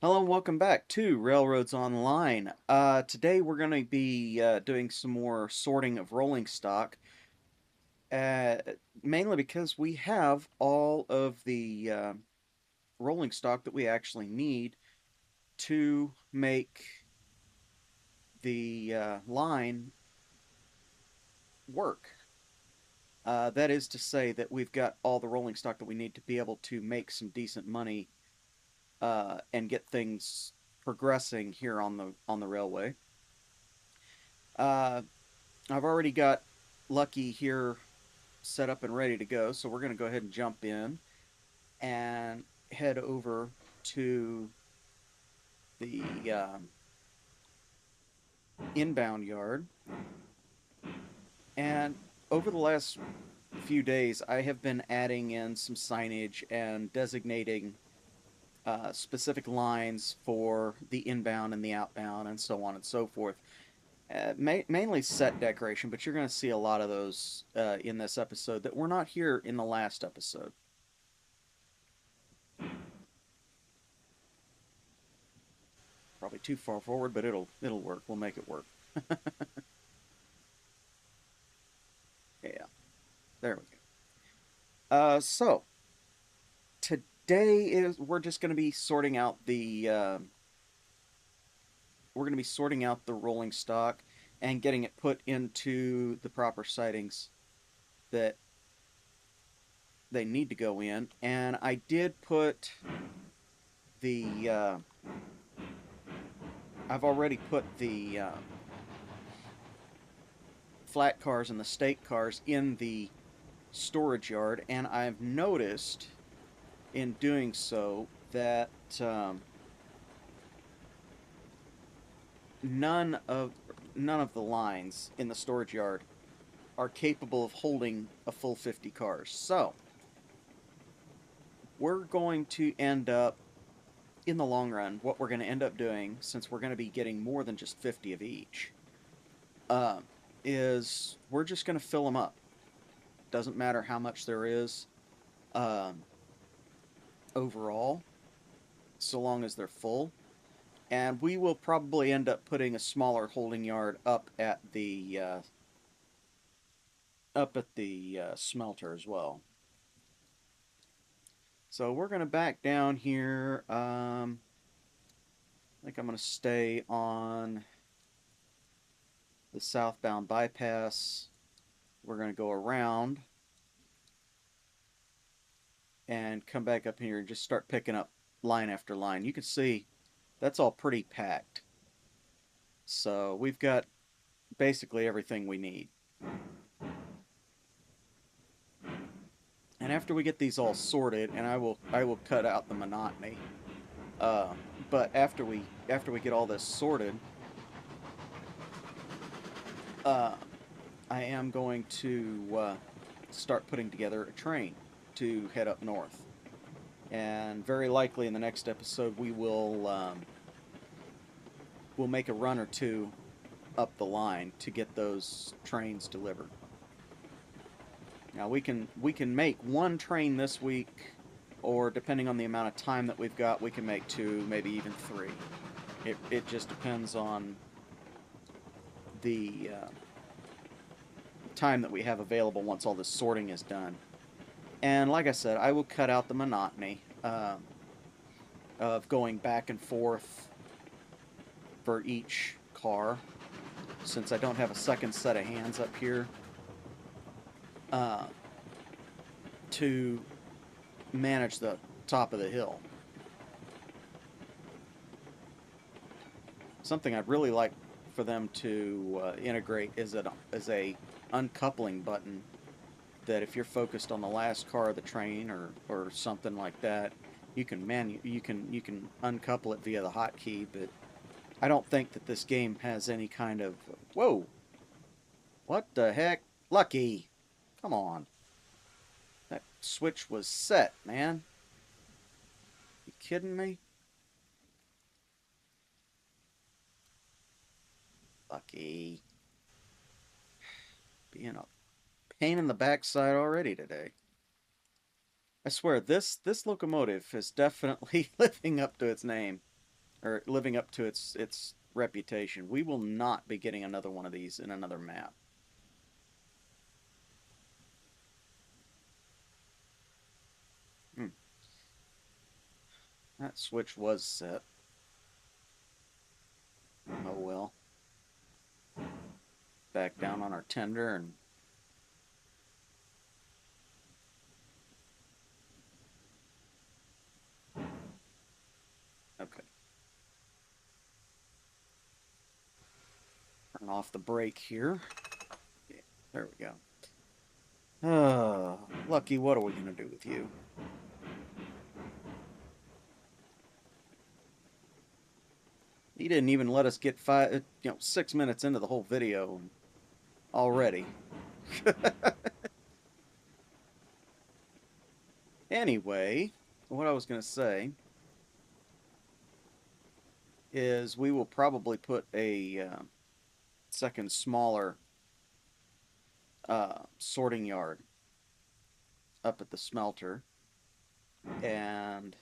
Hello and welcome back to Railroads Online. Today we're going to be doing some more sorting of rolling stock, uh, mainly because we have all of the rolling stock that we actually need to make the line work. That is to say that we've got all the rolling stock that we need to be able to make some decent money and get things progressing here on the railway. Uh, I've already got Lucky here set up and ready to go, so we're going to go ahead and jump in and head over to the inbound yard. And over the last few days, I have been adding in some signage and designating specific lines for the inbound and the outbound, and so on and so forth. Mainly set decoration, but you're going to see a lot of those in this episode that were not here in the last episode. Probably too far forward, but it'll work. We'll make it work. Yeah, there we go. So today is we're just going to be sorting out the rolling stock and getting it put into the proper sightings that they need to go in. And I did put the I've already put the flat cars and the stake cars in the storage yard, and I've noticed in doing so that none of none of the lines in the storage yard are capable of holding a full 50 cars. So we're going to end up, in the long run, what we're going to end up doing, since we're going to be getting more than just 50 of each, uh, is we're just going to fill them up. Doesn't matter how much there is um, overall, so long as they're full. And we will probably end up putting a smaller holding yard up at the smelter as well. So we're gonna back down here. I think I'm gonna stay on the southbound bypass. We're gonna go around and come back up here and just start picking up line after line. You can see that's all pretty packed. So we've got basically everything we need. And after we get these all sorted, and I will cut out the monotony. Uh, but after we get all this sorted, uh, I am going to start putting together a train to head up north. And very likely in the next episode we'll make a run or two up the line to get those trains delivered. Now we can make one train this week, or depending on the amount of time that we've got, we can make two, maybe even three. It just depends on the time that we have available once all this sorting is done. And like I said, I will cut out the monotony of going back and forth for each car, since I don't have a second set of hands up here uh, to manage the top of the hill. Something I'd really like for them to integrate is a uncoupling button, that if you're focused on the last car of the train or something like that, you can uncouple it via the hotkey. But I don't think that this game has any kind of whoa. What the heck, Lucky? Come on, that switch was set, man. You kidding me, Lucky? Being a pain in the backside already today. I swear this locomotive is definitely living up to its name. or living up to its reputation. We will not be getting another one of these in another map. Hmm. That switch was set. Oh well. Back down on our tender and okay. Turn off the brake here. Yeah, there we go. Lucky, what are we gonna do with you? He didn't even let us get 6 minutes into the whole video already. Anyway, what I was gonna say is we will probably put a second smaller sorting yard up at the smelter, and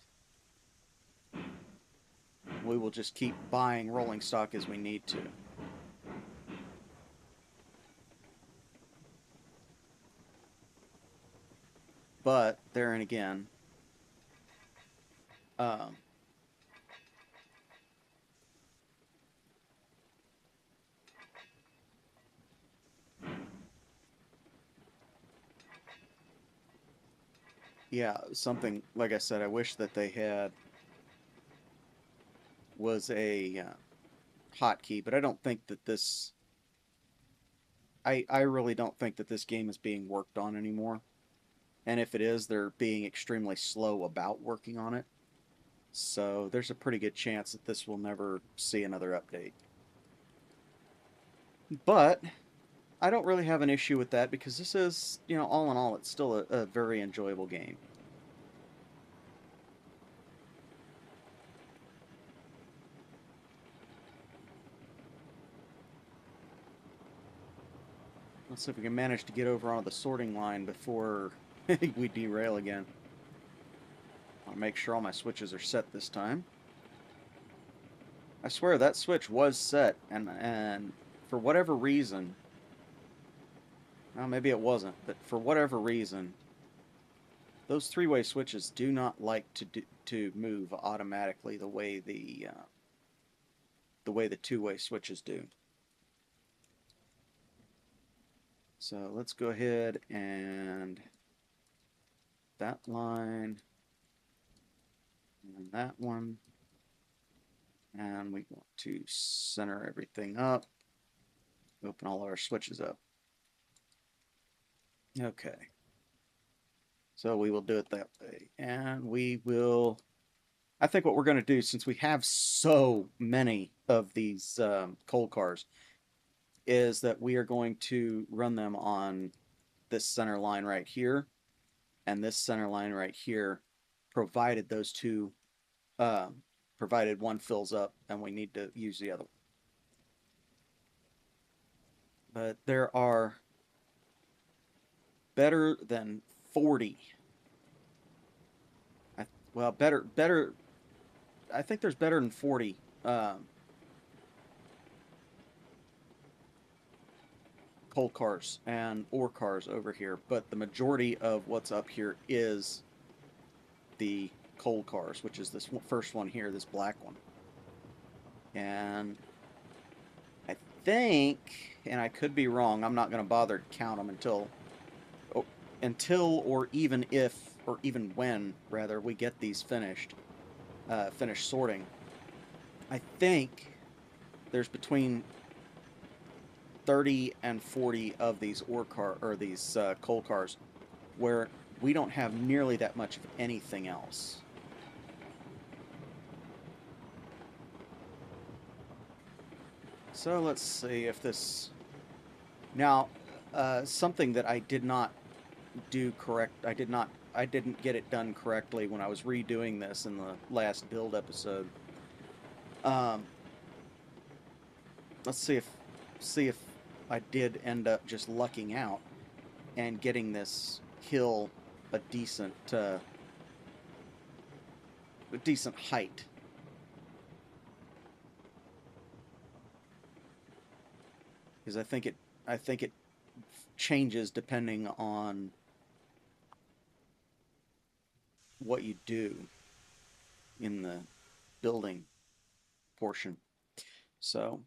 we will just keep buying rolling stock as we need to. But there and again, um, yeah, something like I said, I wish that they had was a hotkey, but I don't think that this. I really don't think that this game is being worked on anymore. And if it is, they're being extremely slow about working on it. So there's a pretty good chance that this will never see another update. But I don't really have an issue with that because this is, all in all, it's still a very enjoyable game. Let's see if we can manage to get over onto the sorting line before we derail again. I want to make sure all my switches are set this time. I swear that switch was set, and for whatever reason, well, maybe it wasn't, but for whatever reason, those three-way switches do not like to move automatically the way the two-way switches do. So let's go ahead and that line and that one, and we want to center everything up. Open all our switches up. Okay. So we will do it that way. And we will, I think what we're going to do, since we have so many of these coal cars, is that we are going to run them on this center line right here and this center line right here, provided those two, uh, provided one fills up and we need to use the other one. But there are better than 40. Well, better. I think there's better than 40 coal cars and ore cars over here, but the majority of what's up here is the coal cars, which is this first one here, this black one. And I think, and I could be wrong, I'm not going to bother to count them oh, until or even if, or even when, rather, we get these finished sorting. I think there's between 30 and 40 of these coal cars where we don't have nearly that much of anything else. So let's see if this now something that I did not do correct. I didn't get it done correctly when I was redoing this in the last build episode. Um, let's see if I did end up just lucking out and getting this hill a decent height. because I think it changes depending on what you do in the building portion. So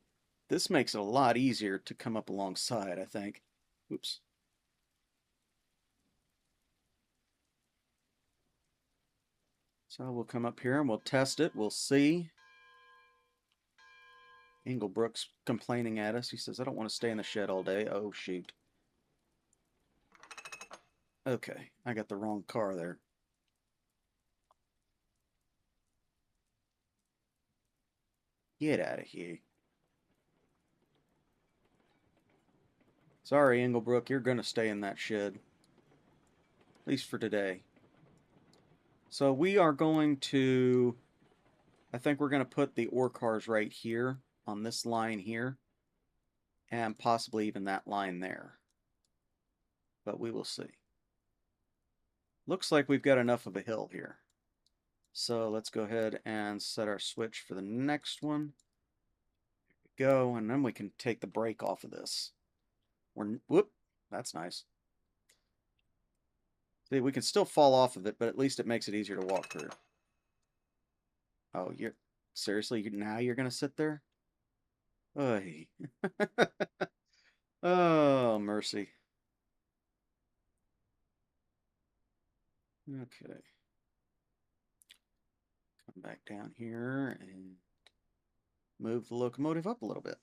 this makes it a lot easier to come up alongside, I think. Oops. So we'll come up here and we'll test it. We'll see. Engelbrook's complaining at us. He says, I don't want to stay in the shed all day. Oh, shoot. Okay, I got the wrong car there. Get out of here. Sorry, Engelbrook, you're going to stay in that shed. At least for today. So we are going to... I think we're going to put the ore cars right here on this line here. And possibly even that line there. But we will see. Looks like we've got enough of a hill here. So let's go ahead and set our switch for the next one. There we go, and then we can take the brake off of this. Whoop, that's nice. See, we can still fall off of it, but at least it makes it easier to walk through. Oh, seriously, now you're gonna sit there? Oy. Oh, mercy. Okay. Come back down here and move the locomotive up a little bit.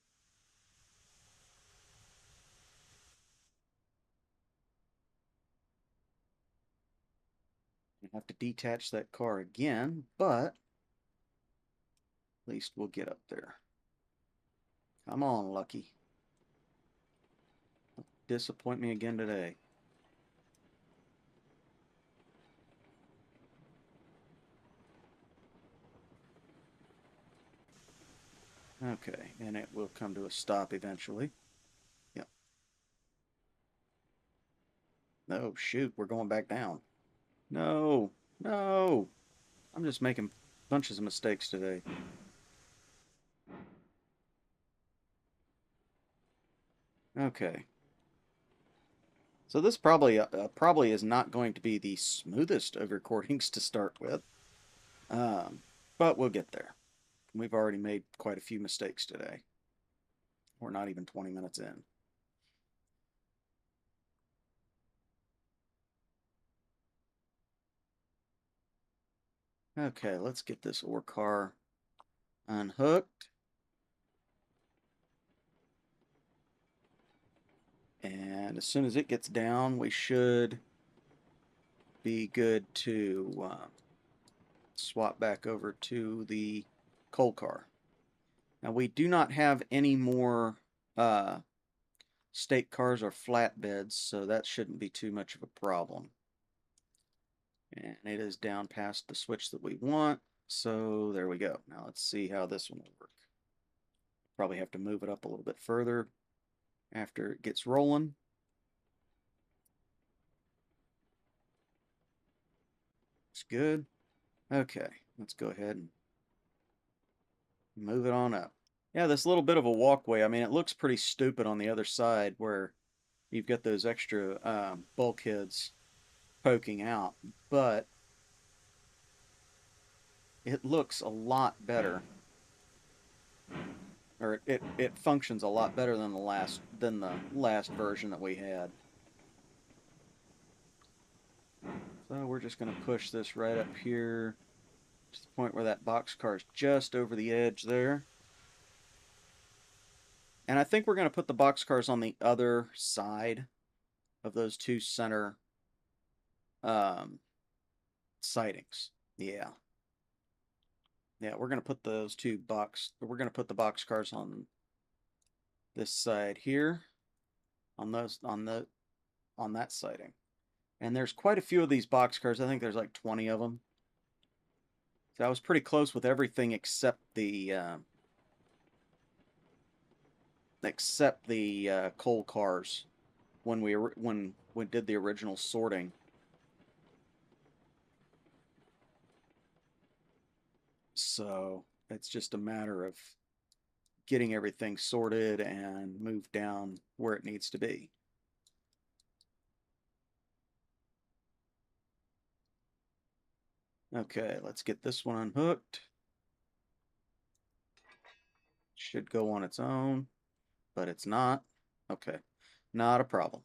I have to detach that car again, but at least we'll get up there. Come on, Lucky. Disappoint me again today. Okay, and it will come to a stop eventually. Yep. No, shoot, we're going back down. No, no. I'm just making bunches of mistakes today. Okay. So this probably is not going to be the smoothest of recordings to start with, but we'll get there. We've already made quite a few mistakes today. We're not even 20 minutes in. Okay, let's get this ore car unhooked. And as soon as it gets down, we should be good to swap back over to the coal car. Now, we do not have any more stake cars or flatbeds, so that shouldn't be too much of a problem. And it is down past the switch that we want, so there we go. Now let's see how this one will work. Probably have to move it up a little bit further after it gets rolling. It's good. Okay, let's go ahead and move it on up. Yeah, this little bit of a walkway, I mean, it looks pretty stupid on the other side where you've got those extra bulkheads poking out, but it looks a lot better, or it functions a lot better than the last version that we had. So we're just going to push this right up here to the point where that boxcar is just over the edge there. And I think we're going to put the boxcars on the other side of those two center sightings. Yeah. Yeah, we're going to put we're going to put the boxcars on this side here, on that sighting. And there's quite a few of these boxcars. I think there's like 20 of them. So I was pretty close with everything except the coal cars when we did the original sorting. So it's just a matter of getting everything sorted and moved down where it needs to be. Okay, let's get this one unhooked. Should go on its own, but it's not. Okay, not a problem.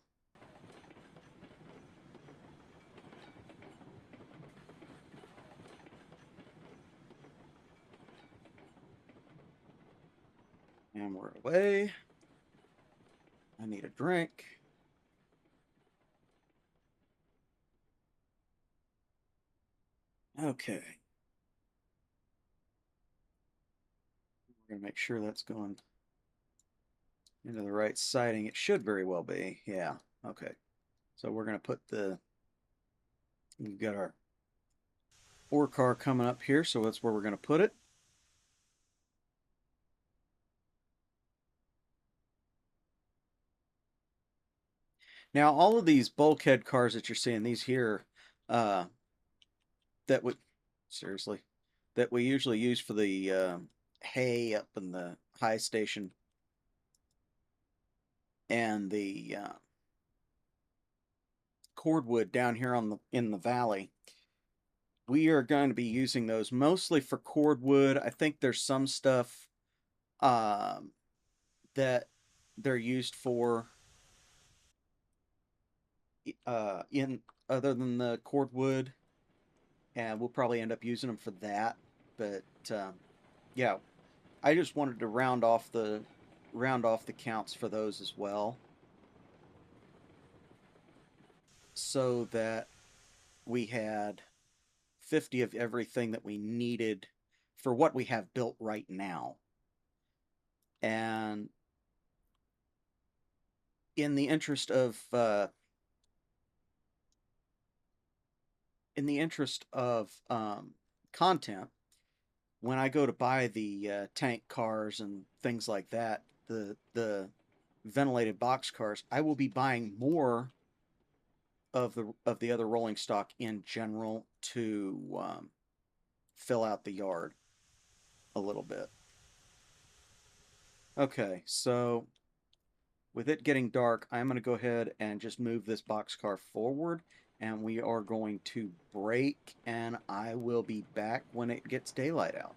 And we're away. I need a drink. Okay. We're gonna make sure that's going into the right siding. It should very well be. Yeah. Okay. So we're gonna put we've got our ore car coming up here, so that's where we're gonna put it. Now, all of these bulkhead cars that you're seeing, these here, uh, that would seriously, that we usually use for the hay up in the high station and the cordwood down here on the in the valley. We are going to be using those mostly for cordwood. I think there's some stuff um, that they're used for in other than the cordwood, and we'll probably end up using them for that. But yeah, I just wanted to round off the counts for those as well, so that we had 50 of everything that we needed for what we have built right now. And in the interest of content, when I go to buy the tank cars and things like that, the ventilated box cars, I will be buying more of the other rolling stock in general to fill out the yard a little bit. Okay, so with it getting dark, I'm going to go ahead and just move this boxcar forward, and we are going to break, and I will be back when it gets daylight out.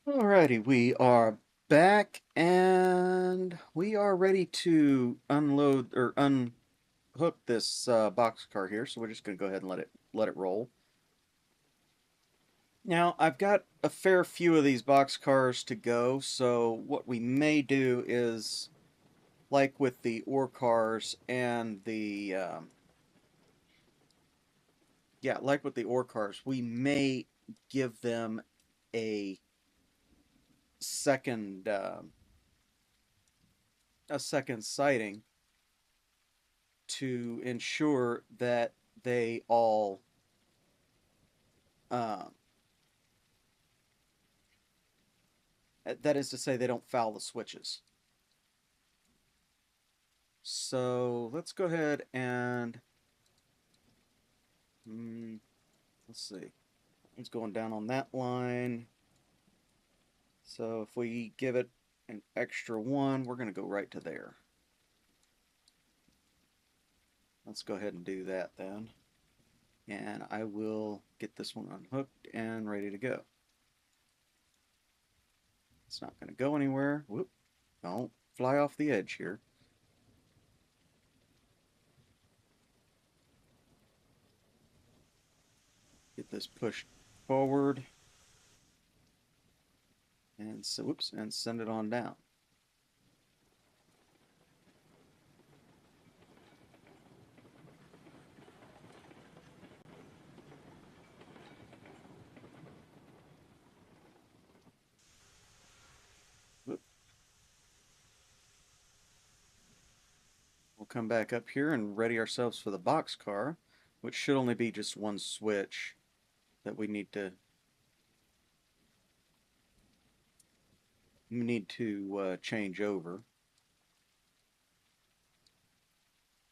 Alrighty, we are back, and we are ready to unload or unhook this boxcar here. So we're just going to go ahead and let it roll. Now, I've got a fair few of these boxcars to go, so what we may do is, like with the ore cars and the yeah, like with the ore cars, we may give them a second uh, a second sighting to ensure that they all uh, that is to say they don't foul the switches. So let's go ahead and let's see. It's going down on that line. So if we give it an extra one, we're going to go right to there. Let's go ahead and do that then. And I will get this one unhooked and ready to go. It's not going to go anywhere. Whoop. Don't fly off the edge here. Get this pushed forward. And so, whoops, and send it on down. Whoop. We'll come back up here and ready ourselves for the box car, which should only be just one switch that we need to change over,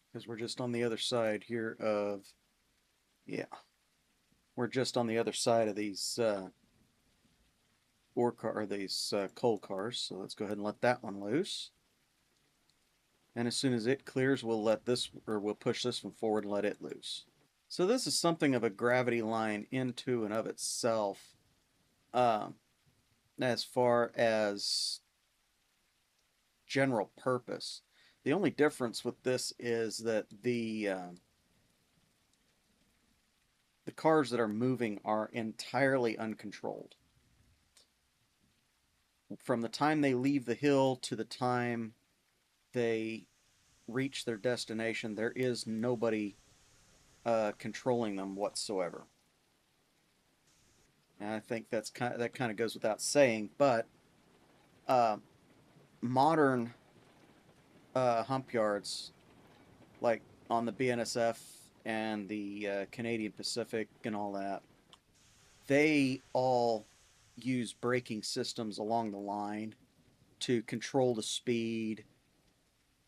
because we're just on the other side here of, yeah, we're just on the other side of these ore car, or these coal cars. So let's go ahead and let that one loose. And as soon as it clears, we'll let this, or we'll push this one forward and let it loose. So this is something of a gravity line into and of itself, um, as far as general purpose. The only difference with this is that the cars that are moving are entirely uncontrolled. From the time they leave the hill to the time they reach their destination, there is nobody controlling them whatsoever. And I think that kind of goes without saying, but uh, modern hump yards, like on the BNSF and the Canadian Pacific and all that, they all use braking systems along the line to control the speed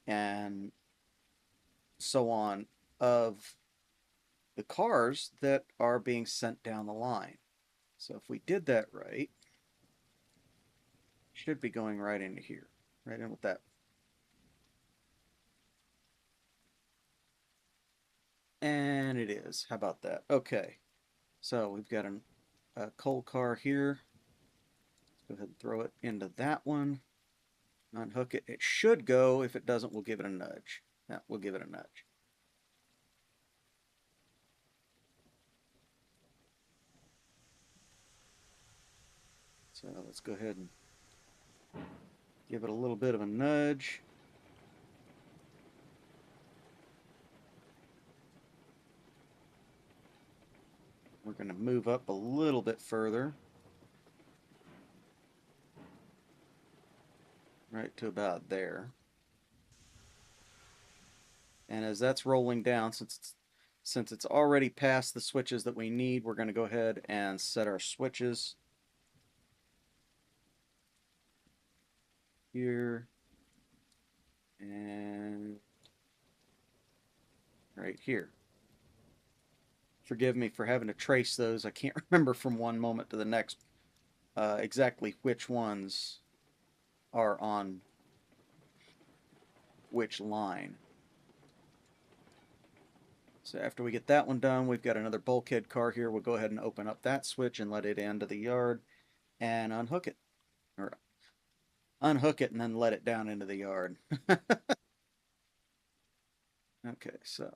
and so on of the cars that are being sent down the line. So if we did that right, should be going right into here, right in with that. And it is. How about that? Okay. So we've got a coal car here. Let's go ahead and throw it into that one. Unhook it. It should go. If it doesn't, we'll give it a nudge. Yeah, we'll give it a nudge. So let's go ahead and give it a little bit of a nudge. We're going to move up a little bit further. Right to about there. And as that's rolling down, since it's already past the switches that we need, we're going to go ahead and set our switches here and right here. Forgive me for having to trace those. I can't remember from one moment to the next exactly which ones are on which line. So after we get that one done, we've got another bulkhead car here. We'll go ahead and open up that switch and let it into the yard and unhook it. Or unhook it and then let it down into the yard. Okay, so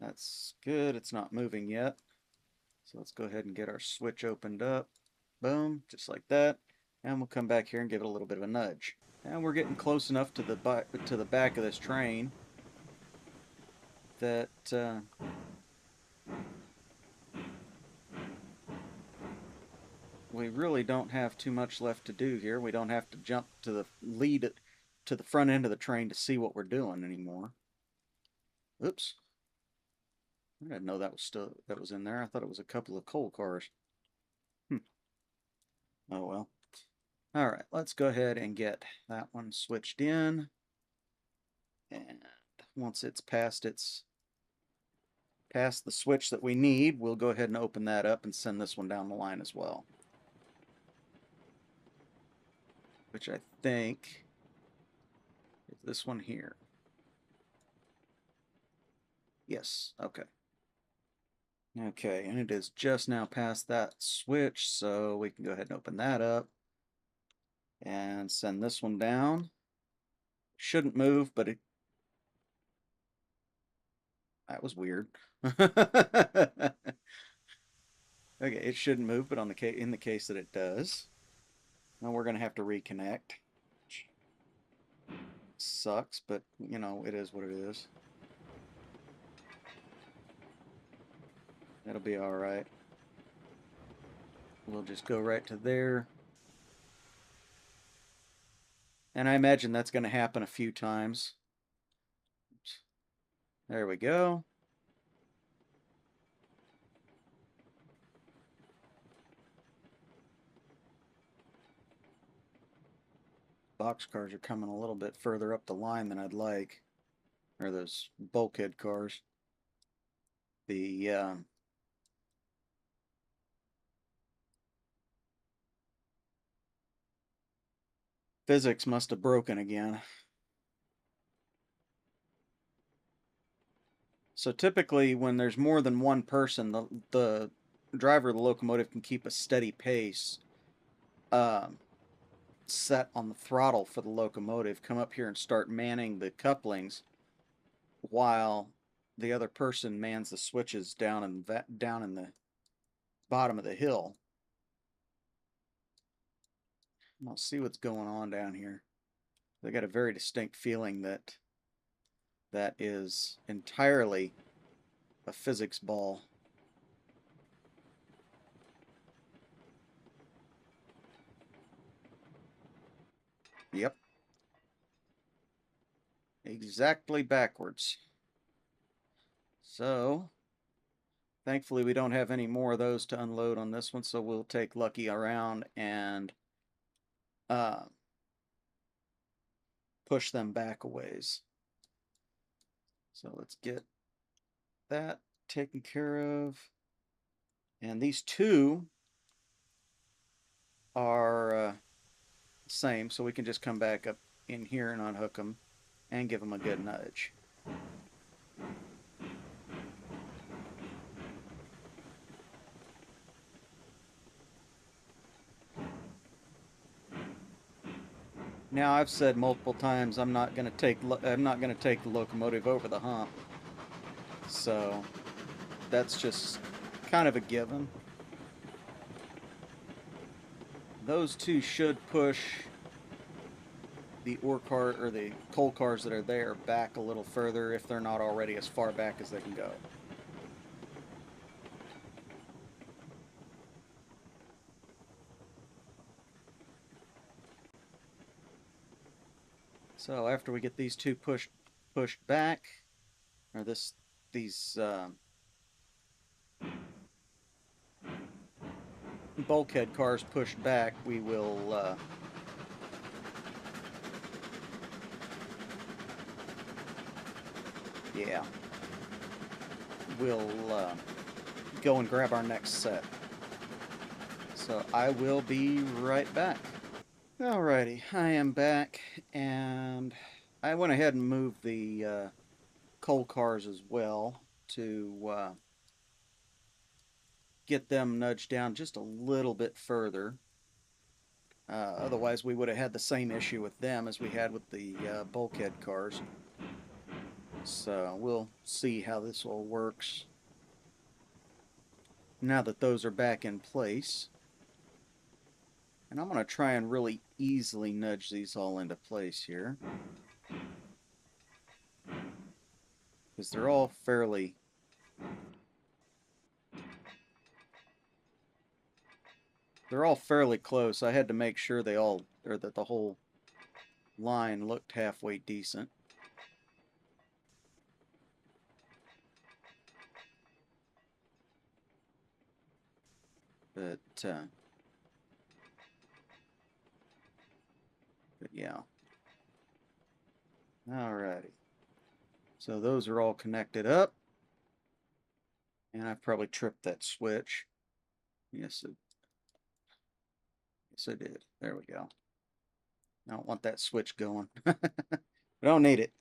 that's good. It's not moving yet. So let's go ahead and get our switch opened up. Boom, just like that. And we'll come back here and give it a little bit of a nudge. And we're getting close enough to the back of this train that we really don't have too much left to do here. We don't have to jump to the to the front end of the train to see what we're doing anymore. Oops. I didn't know that was in there. I thought it was a couple of coal cars. Oh well. All right, let's go ahead and get that one switched in. And once it's past the switch that we need, we'll go ahead and open that up and send this one down the line as well. Which I think is this one here. Yes, okay. Okay, and it is just now past that switch, so we can go ahead and open that up and send this one down. Shouldn't move, but that was weird. Okay, it shouldn't move, but in the case that it does, now we're going to have to reconnect. Sucks, but you know, it is what it is. That'll be all right. We'll just go right to there. And I imagine that's going to happen a few times. Oops. There we go. Boxcars are coming a little bit further up the line than I'd like. Or those bulkhead cars. The Physics must have broken again. So typically when there's more than one person, the driver of the locomotive can keep a steady pace set on the throttle for the locomotive, come up here and start manning the couplings while the other person mans the switches down in the bottom of the hill. I'll see what's going on down here. I got a very distinct feeling that that is entirely a physics ball. Yep. Exactly backwards. So, thankfully we don't have any more of those to unload on this one, so we'll take Lucky around and push them back a ways. So let's get that taken care of. And these two are the same, so we can just come back up in here and unhook them and give them a good nudge. Now I've said multiple times I'm not going to take the locomotive over the hump. So that's just kind of a given. Those two should push the ore car or the coal cars that are there back a little further if they're not already as far back as they can go. So after we get these two pushed back, or these bulkhead cars pushed back, we will we'll go and grab our next set. So I will be right back. Alrighty, I am back, and I went ahead and moved the coal cars as well to get them nudged down just a little bit further. Otherwise, we would have had the same issue with them as we had with the bulkhead cars. So we'll see how this all works now that those are back in place. And I'm going to try and really easily nudge these all into place here, because they're all fairly close. I had to make sure that the whole line looked halfway decent. But yeah. Alrighty. So those are all connected up. And I've probably tripped that switch. Yes, I did. There we go. I don't want that switch going. I don't need it.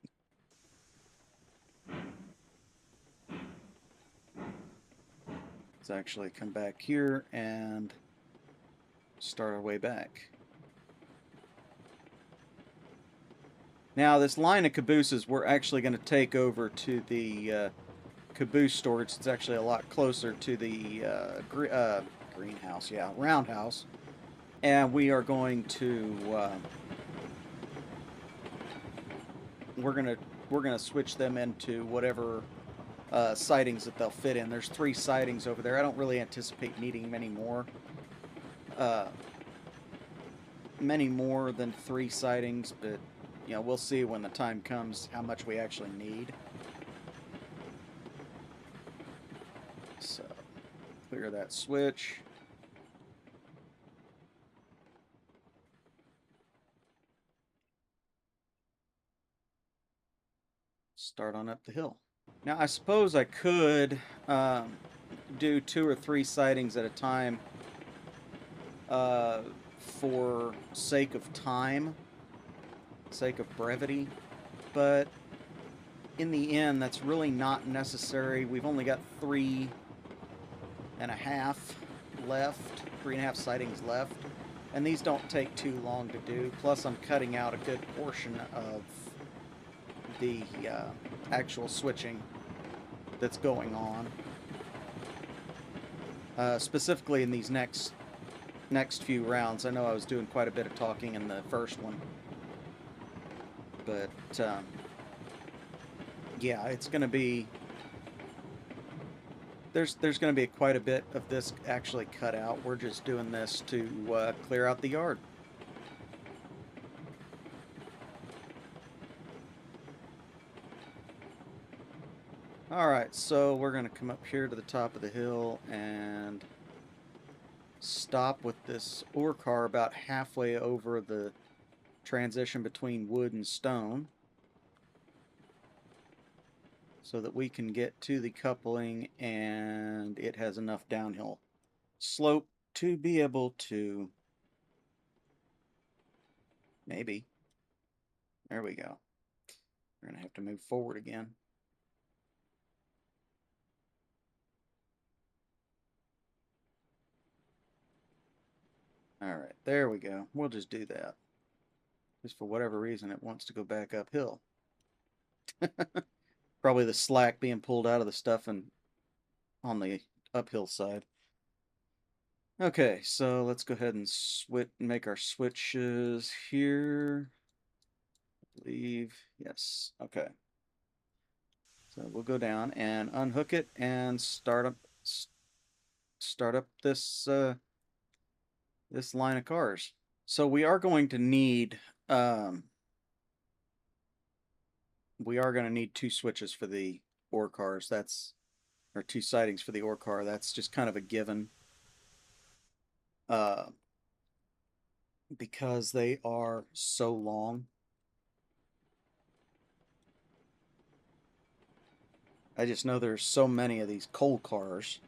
Let's actually come back here and start our way back. Now, this line of cabooses we're actually going to take over to the caboose storage. It's actually a lot closer to the greenhouse, yeah, roundhouse. And we are going to we're gonna switch them into whatever sidings that they'll fit in. There's 3 sidings over there. I don't really anticipate needing many more than 3 sidings, but you know, we'll see when the time comes how much we actually need. So clear that switch. Start on up the hill. Now I suppose I could do 2 or 3 sightings at a time for sake of time, sake of brevity, but in the end, that's really not necessary. We've only got 3.5 left, 3.5 sightings left, and these don't take too long to do. Plus, I'm cutting out a good portion of the actual switching that's going on. Specifically in these next few rounds. I know I was doing quite a bit of talking in the first one, but yeah, it's going to be there's going to be quite a bit of this actually cut out. We're just doing this to clear out the yard. Alright, so we're going to come up here to the top of the hill and stop with this ore car about halfway over the transition between wood and stone so that we can get to the coupling and it has enough downhill slope to be able to maybe. There we go. We're going to have to move forward again. Alright, there we go. We'll just do that. Just for whatever reason, it wants to go back uphill. Probably the slack being pulled out of the stuff and on the uphill side. Okay, so let's go ahead and make our switches here. I believe, yes. Okay. So we'll go down and unhook it and start up this this line of cars. So we are going to need two switches for the ore cars. Or two sightings for the ore car. That's just kind of a given. Because they are so long. I just know there's so many of these coal cars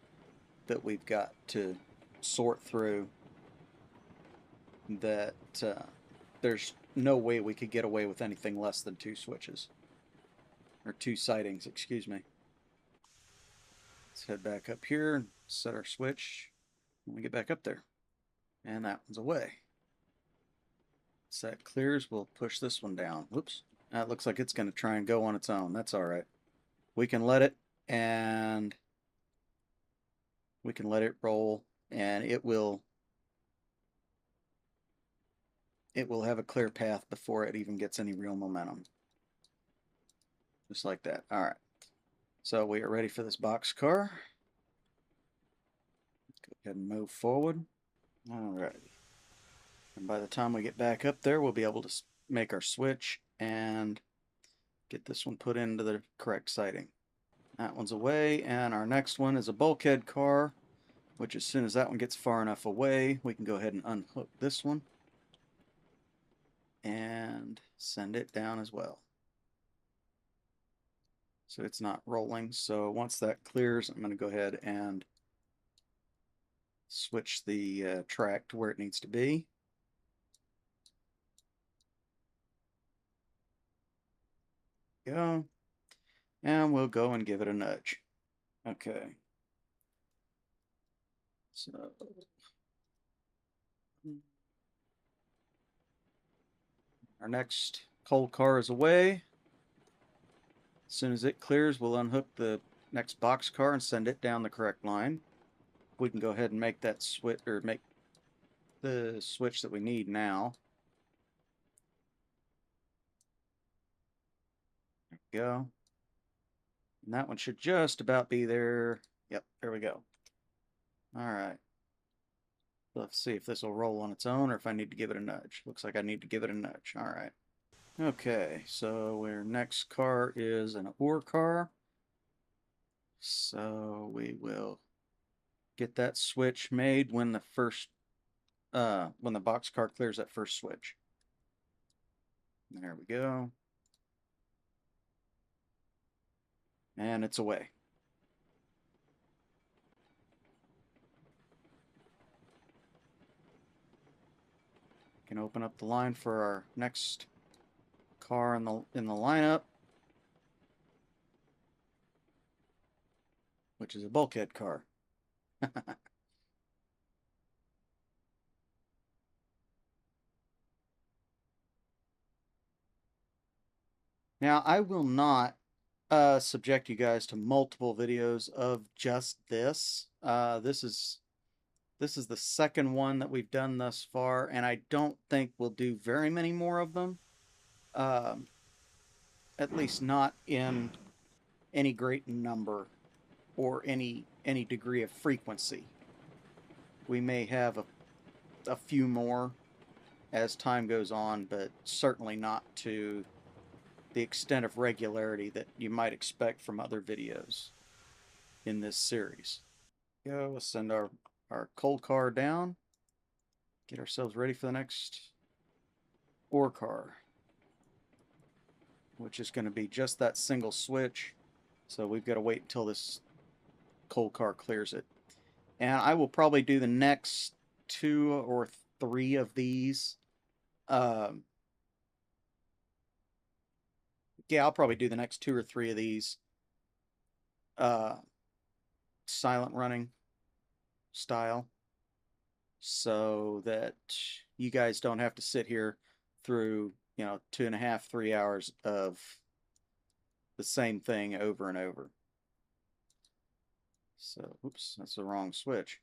that we've got to sort through that there's no way we could get away with anything less than two switches. Or two sightings, excuse me. Let's head back up here and set our switch when we get back up there. And that one's away. So that clears, we'll push this one down. Whoops. That looks like it's going to try and go on its own. That's all right. We can let it, and we can let it roll, and it will have a clear path before it even gets any real momentum. Just like that. All right. So we are ready for this box car. Go ahead and move forward. All right. And by the time we get back up there, we'll be able to make our switch and get this one put into the correct sighting. That one's away, and our next one is a bulkhead car, which as soon as that one gets far enough away, we can go ahead and unhook this one and send it down as well. So it's not rolling. So once that clears, I'm going to go ahead and switch the track to where it needs to be. Go. And we'll go and give it a nudge. Okay. So our next coal car is away. As soon as it clears, we'll unhook the next box car and send it down the correct line. We can go ahead and make that switch, or make the switch that we need now. There we go. And that one should just about be there. Yep, there we go. All right. Let's see if this will roll on its own or if I need to give it a nudge. Looks like I need to give it a nudge. All right. Okay, so our next car is an ore car. So we will get that switch made when the box car clears that first switch. There we go. And it's away. Can open up the line for our next car in the lineup, which is a bulkhead car. Now, I will not subject you guys to multiple videos of just this. This is the second one that we've done thus far, and I don't think we'll do very many more of them. Um, at least not in any great number or any degree of frequency. We may have a few more as time goes on, but certainly not to the extent of regularity that you might expect from other videos in this series. Go, we'll send our cold car down, get ourselves ready for the next ore car, which is going to be just that single switch. So we've got to wait until this cold car clears it. And I will probably do the next 2 or 3 of these. Yeah, I'll probably do the next 2 or 3 of these silent running style, so that you guys don't have to sit here through 2.5, 3 hours of the same thing over and over. So, oops, that's the wrong switch.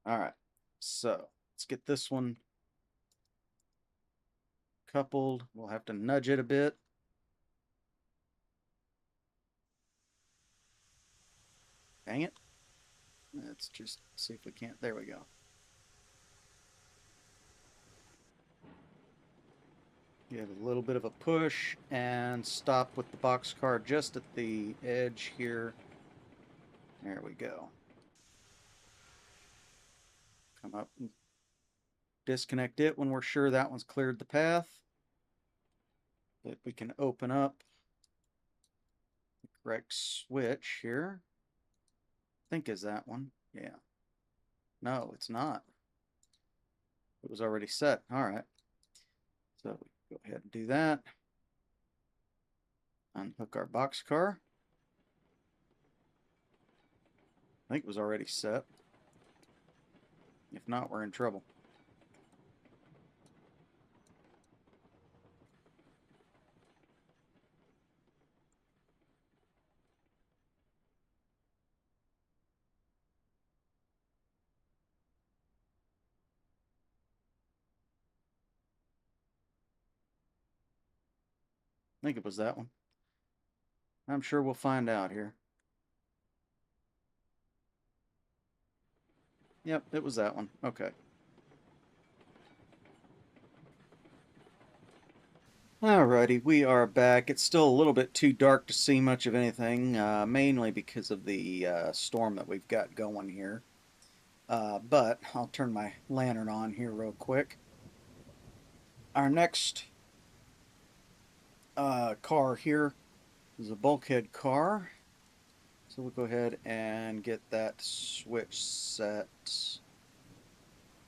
All right, so let's get this one coupled. We'll have to nudge it a bit. Dang it. Let's just see if we can't. There we go. Give a little bit of a push and stop with the boxcar just at the edge here. There we go. Come up and disconnect it when we're sure that one's cleared the path. That we can open up the correct switch here. I think is that one. Yeah. No, it's not. It was already set. All right. So we go ahead and do that. Unhook our boxcar. I think it was already set. If not, we're in trouble. I think it was that one. I'm sure we'll find out here. Yep, it was that one. Okay. Alrighty, we are back. It's still a little bit too dark to see much of anything, mainly because of the storm that we've got going here. But I'll turn my lantern on here real quick. Our next car here is a bulkhead car. So we'll go ahead and get that switch set.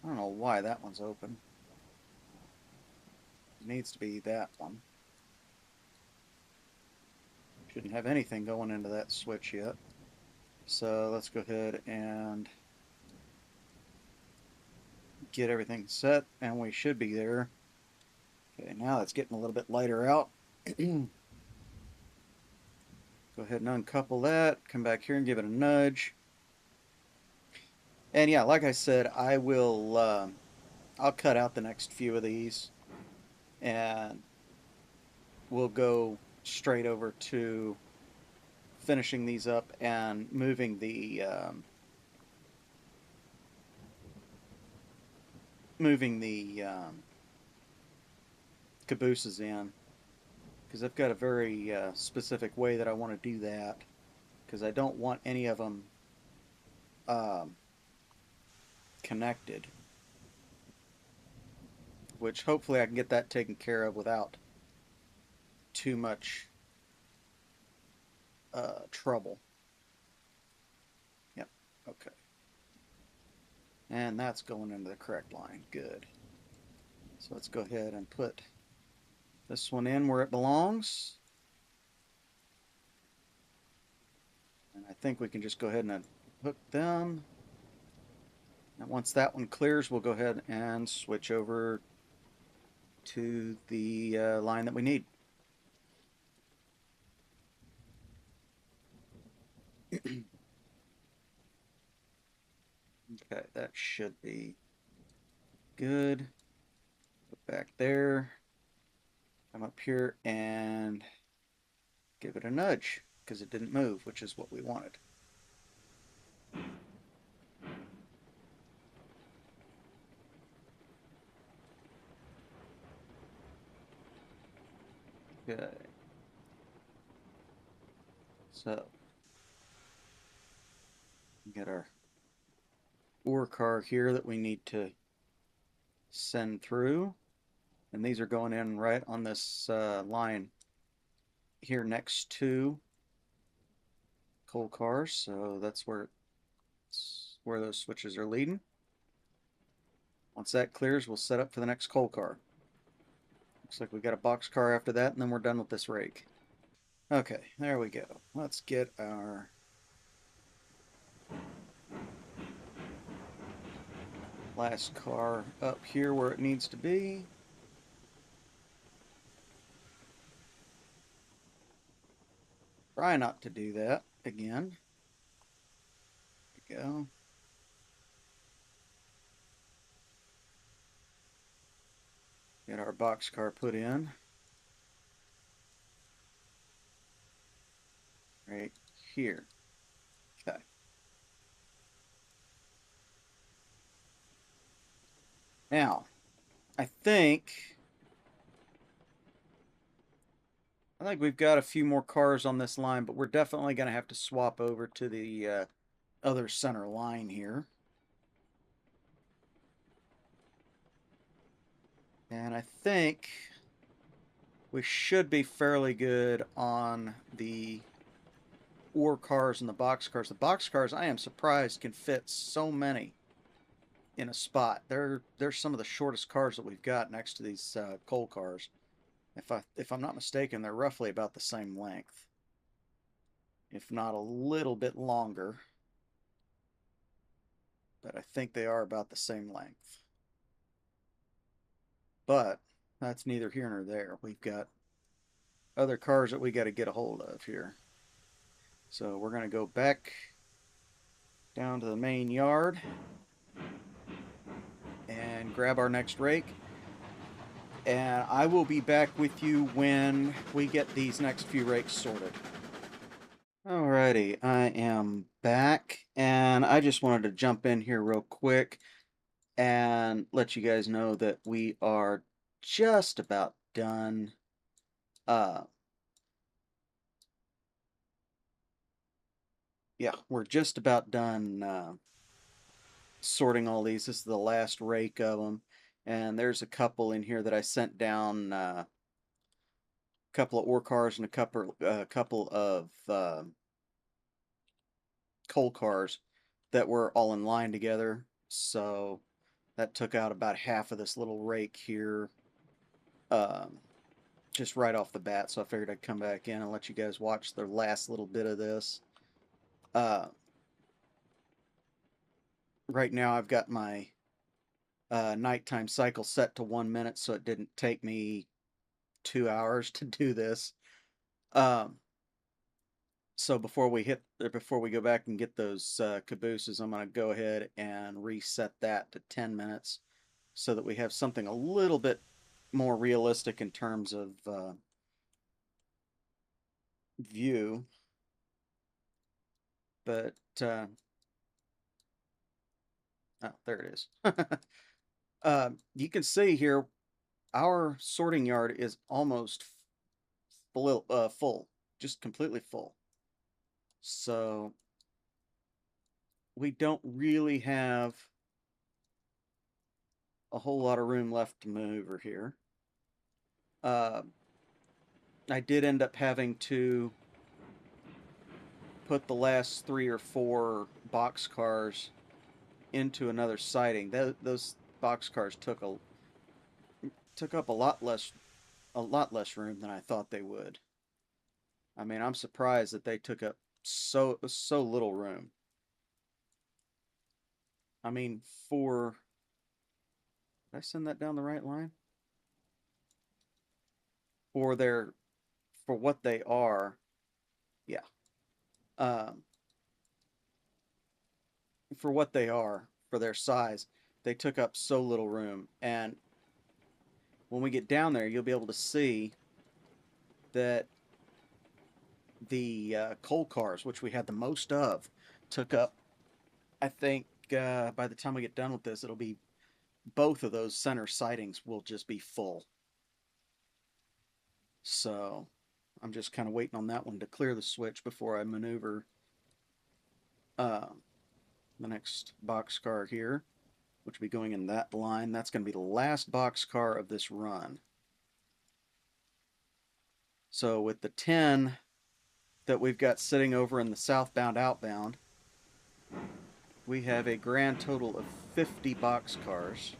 I don't know why that one's open. It needs to be that one. Shouldn't have anything going into that switch yet. So let's go ahead and get everything set, and we should be there. Okay, now it's getting a little bit lighter out. Go ahead and uncouple that, come back here and give it a nudge. And yeah, like I said, I'll cut out the next few of these, and we'll go straight over to finishing these up and moving the cabooses in, because I've got a very specific way that I want to do that, because I don't want any of them connected, which hopefully I can get that taken care of without too much trouble. Yep, okay. And that's going into the correct line. Good. So let's go ahead and put this one in where it belongs. And I think we can just go ahead and hook them. And once that one clears, we'll go ahead and switch over to the line that we need. Okay, that should be good. Go back there. Come up here and give it a nudge because it didn't move, which is what we wanted. Good. So, get our ore car here that we need to send through. And these are going in right on this line here next to coal cars. So that's where those switches are leading. Once that clears, we'll set up for the next coal car. Looks like we got a box car after that, and then we're done with this rake. Okay, there we go. Let's get our last car up here where it needs to be. Try not to do that again. There we go. Get our box car put in. Right here. Okay. Now, I think we've got a few more cars on this line, but we're definitely going to have to swap over to the other center line here. And I think we should be fairly good on the ore cars and the box cars. The box cars, I am surprised, can fit so many in a spot. They're some of the shortest cars that we've got next to these coal cars. If I'm not mistaken, they're roughly about the same length, if not a little bit longer. But I think they are about the same length. But that's neither here nor there. We've got other cars that we got to get a hold of here. So we're going to go back down to the main yard and grab our next rake. And I will be back with you when we get these next few rakes sorted. Alrighty, I am back, and I just wanted to jump in here real quick and let you guys know that we are just about done. Yeah, we're just about done sorting all these. This is the last rake of them, and there's a couple in here that I sent down. A couple of ore cars and a couple of coal cars that were all in line together. So that took out about half of this little rake here, um, just right off the bat. So I figured I'd come back in and let you guys watch the last little bit of this. Right now I've got my nighttime cycle set to 1 minute, so it didn't take me 2 hours to do this. So before we go back and get those cabooses, I'm going to go ahead and reset that to 10 minutes so that we have something a little bit more realistic in terms of view. But oh, there it is. You can see here our sorting yard is almost full, just completely full. So we don't really have a whole lot of room left to maneuver here. I did end up having to put the last 3 or 4 box cars into another siding. Those box cars took up a a lot less room than I thought they would. I mean, I'm surprised that they took up so little room. I mean, did I send that down the right line? For their for what they are, yeah. Um, for what they are, for their size, they took up so little room. And when we get down there, you'll be able to see that the coal cars, which we had the most of, took up. I think by the time we get done with this, it'll be both of those center sidings will just be full. So I'm just kind of waiting on that one to clear the switch before I maneuver uh, the next boxcar here, which will be going in that line. That's going to be the last boxcar of this run. So with the 10 that we've got sitting over in the southbound outbound, we have a grand total of 50 boxcars.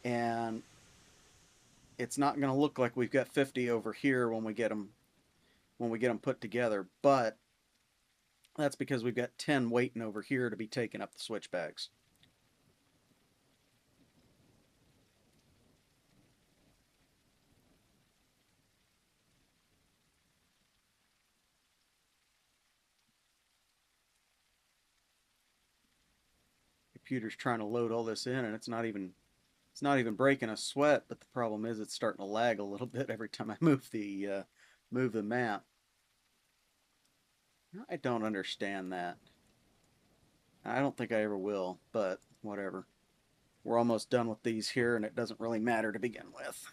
And it's not going to look like we've got 50 over here when we get them put together, but that's because we've got 10 waiting over here to be taking up the switchbacks. Computer's trying to load all this in, and it's not even breaking a sweat. But the problem is it's starting to lag a little bit every time I move the map. I don't understand that. I don't think I ever will, but whatever. We're almost done with these here, and it doesn't really matter to begin with.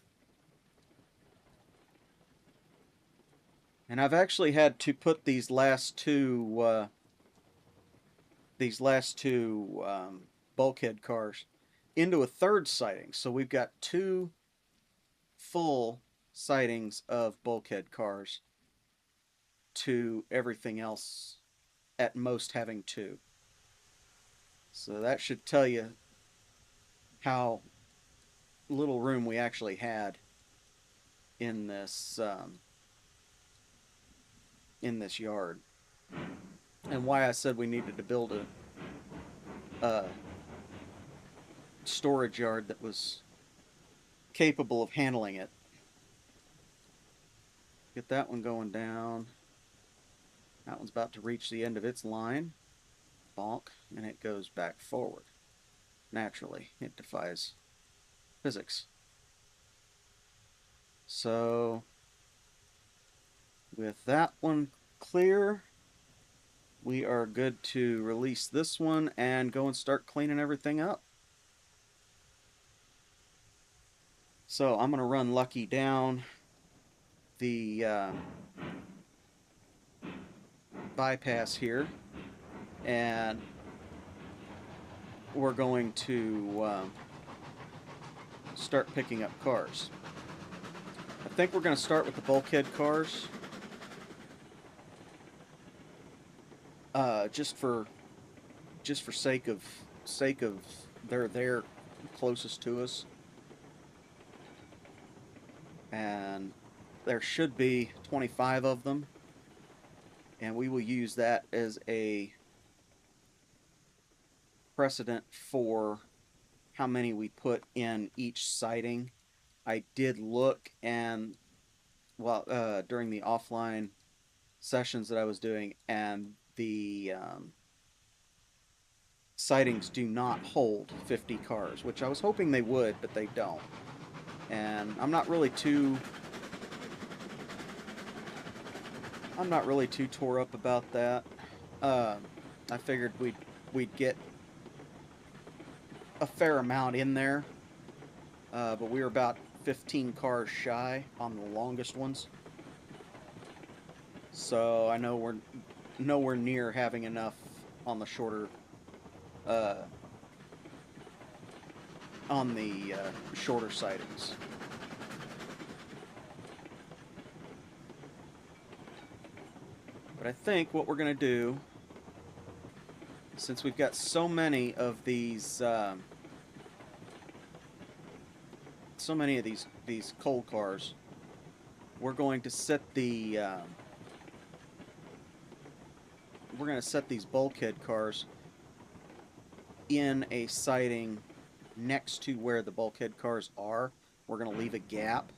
And I've actually had to put these last two bulkhead cars into a third siding. So we've got two full sidings of bulkhead cars to everything else at most having two. So that should tell you how little room we actually had in this yard, and why I said we needed to build a storage yard that was capable of handling it. Get that one going down. That one's about to reach the end of its line. Bonk, and it goes back forward. Naturally, it defies physics. So, with that one clear, we are good to release this one and go and start cleaning everything up. So I'm going to run Lucky down the bypass here, and we're going to start picking up cars. I think we're going to start with the bulkhead cars, just for sake of they're there closest to us, and there should be 25 of them, and we will use that as a precedent for how many we put in each siding. I did look, and during the offline sessions that I was doing, and the sidings do not hold 50 cars, which I was hoping they would, but they don't. And I'm not really too tore up about that. I figured we'd get a fair amount in there, but we were about 15 cars shy on the longest ones. So I know we're nowhere near having enough on the shorter shorter sightings. But I think what we're going to do, since we've got so many of these so many of these coal cars. We're going to set the we're going to set these bulkhead cars in a siding next to where the bulkhead cars are. We're going to leave a gap.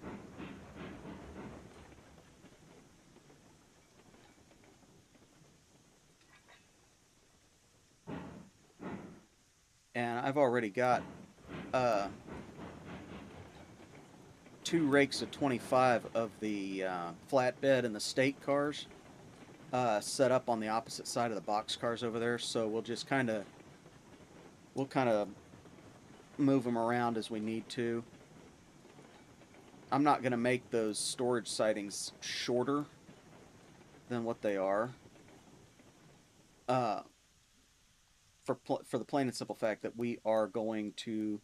And I've already got uh, 2 rakes of 25 of the flatbed and the state cars set up on the opposite side of the box cars over there. So we'll kind of move them around as we need to. I'm not going to make those storage sidings shorter than what they are. Uh, for the plain and simple fact that we are going to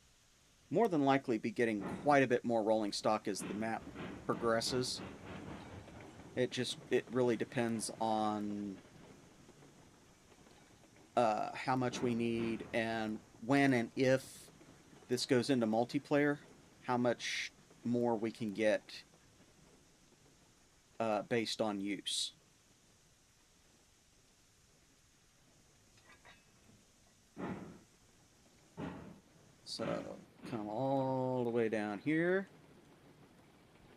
more than likely be getting quite a bit more rolling stock as the map progresses. It really depends on how much we need and when and if this goes into multiplayer, how much more we can get based on use. So come all the way down here.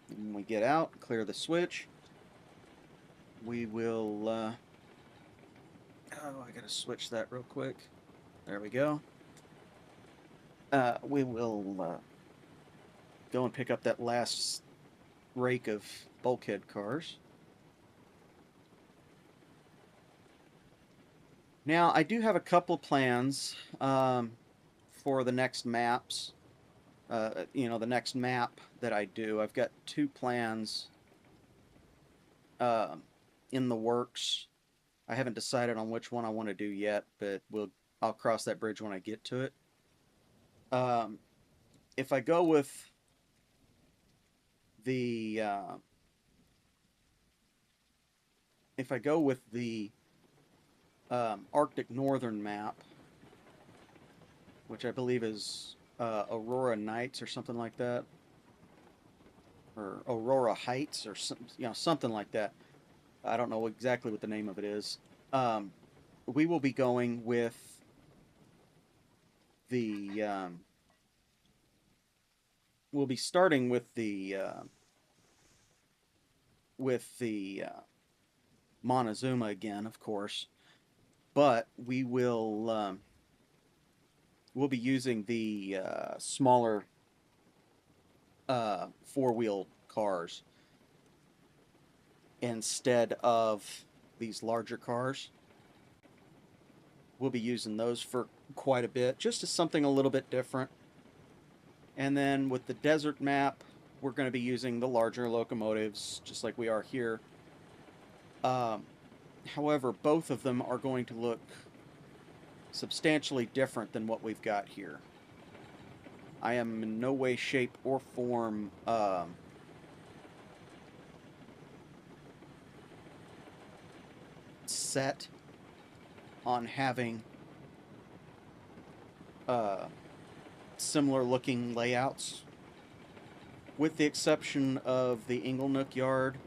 When we get out, clear the switch. We will... oh, I gotta switch that real quick. There we go. We will go and pick up that last rake of bulkhead cars. Now, I do have a couple plans for the next maps. The next map that I do. I've got 2 plans in the works. I haven't decided on which one I want to do yet, but I'll cross that bridge when I get to it. If I go with the Arctic Northern map, which I believe is Aurora Nights or something like that, or Aurora Heights or something like that. I don't know exactly what the name of it is. We will be going with the we'll be starting with the Montezuma again, of course, but we'll be using the smaller 4-wheel cars instead of these larger cars. We'll be using those for quite a bit, just as something a little bit different. And then with the desert map, we're going to be using the larger locomotives, just like we are here. However, both of them are going to look substantially different than what we've got here. I am in no way, shape, or form set on having similar looking layouts, with the exception of the Inglenook yard.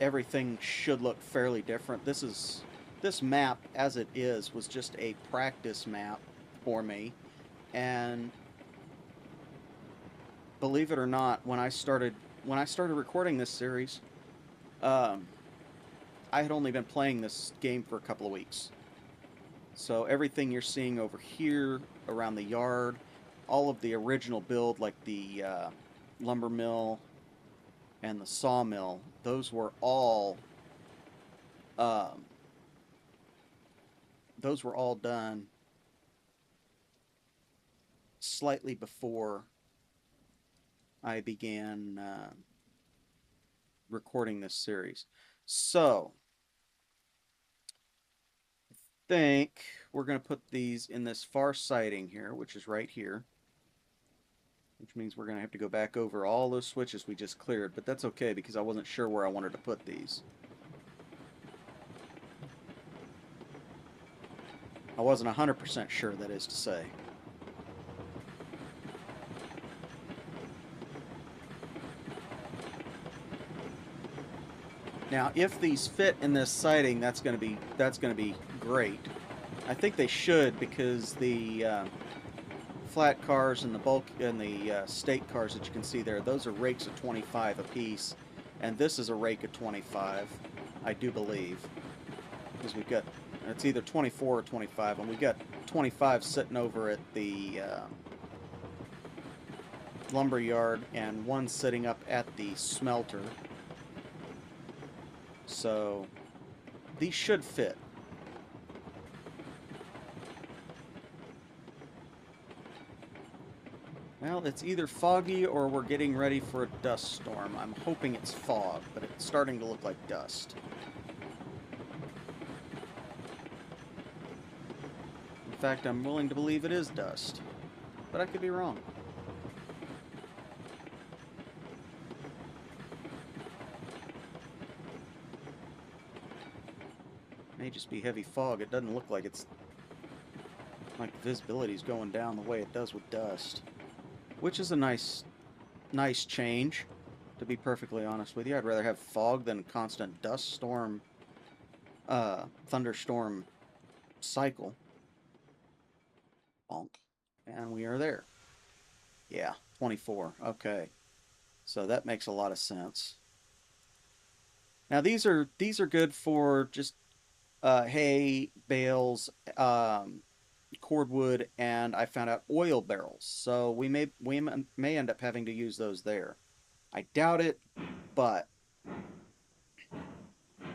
Everything should look fairly different. This map as it is was just a practice map for me, and believe it or not, when I started recording this series, I had only been playing this game for a couple of weeks. So everything you're seeing over here around the yard, all of the original build, like the lumber mill and the sawmill, those were all done slightly before I began recording this series. So I think we're going to put these in this far siding here, which is right here, which means we're going to have to go back over all those switches we just cleared, but that's okay because I wasn't sure where I wanted to put these. I wasn't 100% sure, that is to say. Now, if these fit in this siding, that's going to be great. I think they should because the flat cars and the bulk and the state cars that you can see there, those are rakes of 25 apiece, and this is a rake of 25, I do believe, because we've got it's either 24 or 25, and we got 25 sitting over at the lumber yard and one sitting up at the smelter. So these should fit. Well, it's either foggy or we're getting ready for a dust storm. I'm hoping it's fog, but it's starting to look like dust. In fact, I'm willing to believe it is dust, but I could be wrong. May just be heavy fog. It doesn't look like it's like visibility's going down the way it does with dust, which is a nice change, to be perfectly honest with you. I'd rather have fog than constant dust storm, thunderstorm cycle. Bonk. And we are there. Yeah, 24. Okay. So that makes a lot of sense. Now these are good for just hay, bales, cordwood, and I found out oil barrels. So we may end up having to use those there. I doubt it, but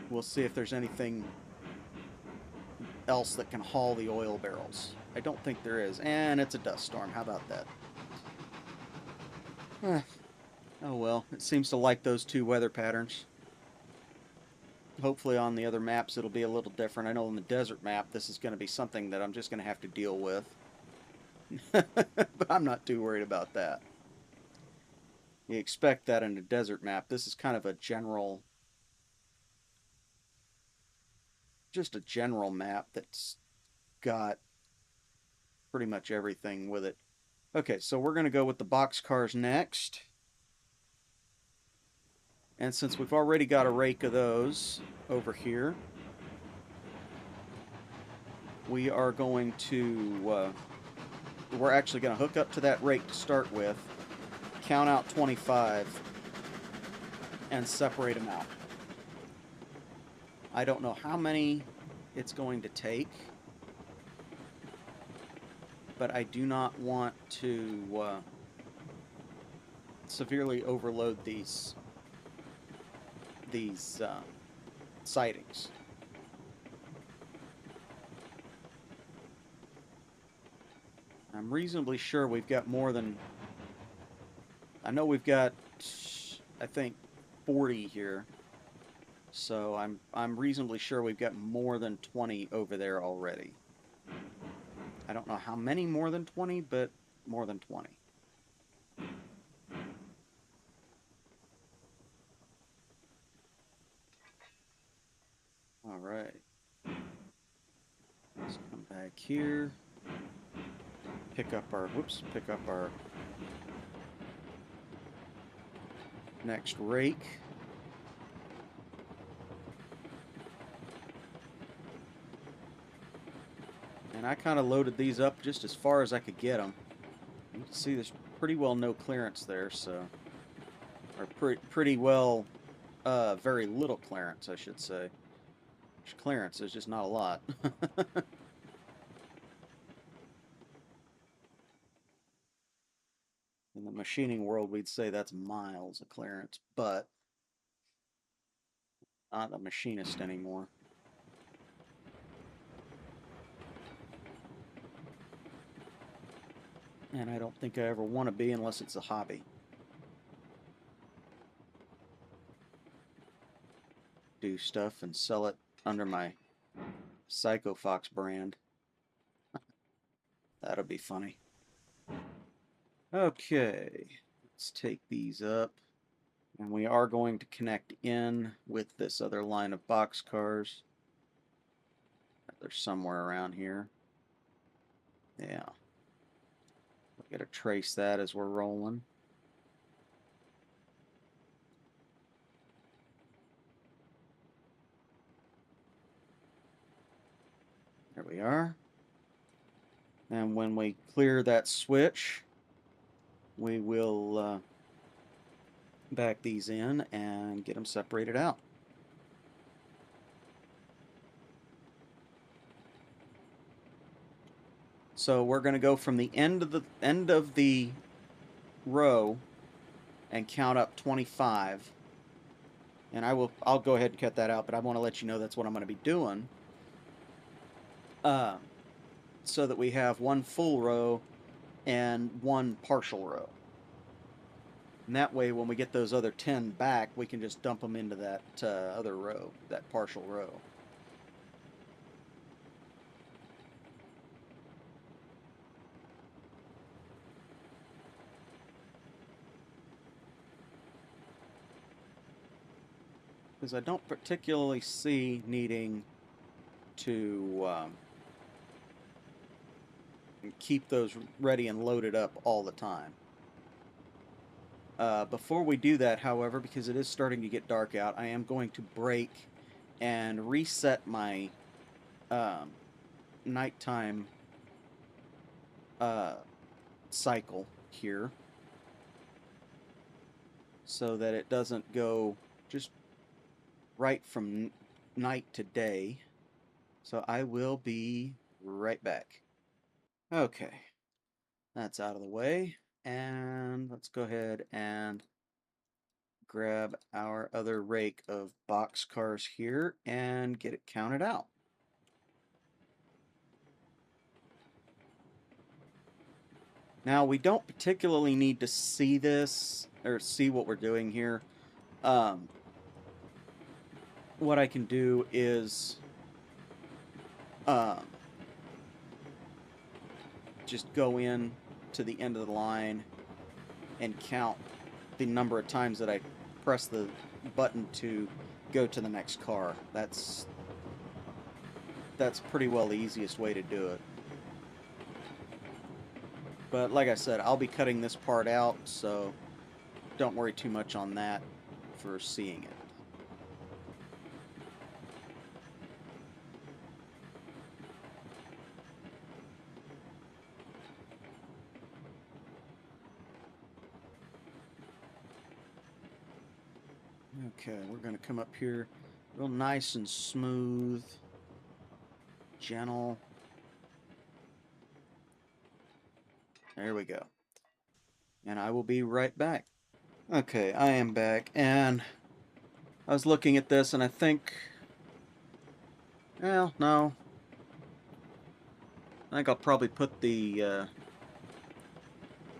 we'll see if there's anything else that can haul the oil barrels. I don't think there is, and it's a dust storm. How about that? Oh well, it seems to like those two weather patterns. Hopefully on the other maps it'll be a little different. I know on the desert map this is going to be something that I'm just going to have to deal with. But I'm not too worried about that. You expect that in a desert map. This is kind of a general, just a general map that's got pretty much everything with it. Okay, so we're going to go with the box cars next. And since we've already got a rake of those over here, we are going to, we're actually going to hook up to that rake to start with, count out 25, and separate them out. I don't know how many it's going to take, but I do not want to severely overload these sightings. I'm reasonably sure we've got more than, I know we've got, I think, 40 here. So I'm reasonably sure we've got more than 20 over there already. I don't know how many more than 20, but more than 20. All right. Let's come back here. Pick up our next rake. And I kind of loaded these up just as far as I could get them. You can see there's pretty well no clearance there, so, or pretty well, very little clearance, I should say. There's clearance, there's just not a lot. In the machining world, we'd say that's miles of clearance, but not a machinist anymore. And I don't think I ever want to be unless it's a hobby. Do stuff and sell it under my Psycho Fox brand. That'll be funny. Okay, let's take these up. And we are going to connect in with this other line of boxcars. They're somewhere around here. Yeah. We gotta trace that as we're rolling. And when we clear that switch, we will back these in and get them separated out. So we're going to go from the end of the row and count up 25. And I'll go ahead and cut that out, but I want to let you know that's what I'm going to be doing. So that we have one full row and one partial row. And that way, when we get those other 10 back, we can just dump them into that other row, that partial row. Because I don't particularly see needing to keep those ready and loaded up all the time. Before we do that, however, because it is starting to get dark out, I am going to break and reset my nighttime cycle here so that it doesn't go just right from night to day. So I will be right back. Okay, that's out of the way, and let's go ahead and grab our other rake of boxcars here and get it counted out. Now, we don't particularly need to see this or see what we're doing here. What I can do is just go in to the end of the line and count the number of times that I press the button to go to the next car. That's pretty well the easiest way to do it. But like I said, I'll be cutting this part out, so don't worry too much on that for seeing it. Okay, we're going to come up here real nice and smooth, gentle. There we go. And I will be right back. Okay, I am back, and I was looking at this, and I think, well, no. I think I'll probably put the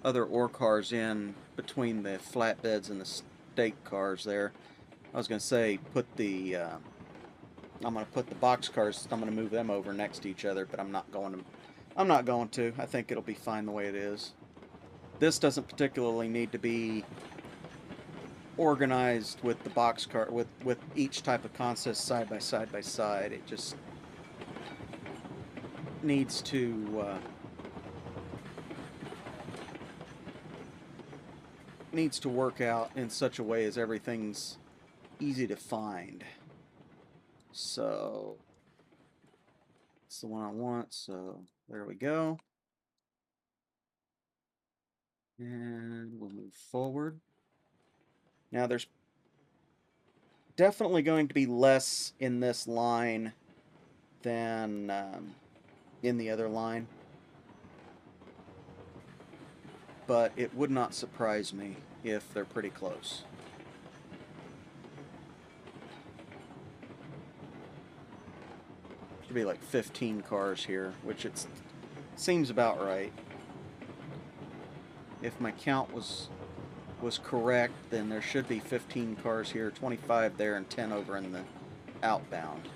other ore cars in between the flatbeds and the stake cars there. I was going to say put the I'm going to put the box cars, I'm going to move them over next to each other, but I'm not going to. I think it'll be fine the way it is. This doesn't particularly need to be organized with the box car with each type of consist side by side. It just needs to work out in such a way as everything's easy to find. So it's the one I want, so there we go. And we'll move forward. Now there's definitely going to be less in this line than in the other line. But it would not surprise me if they're pretty close. Should be like 15 cars here, which it seems about right. If my count was correct, then there should be 15 cars here, 25 there, and 10 over in the outbound.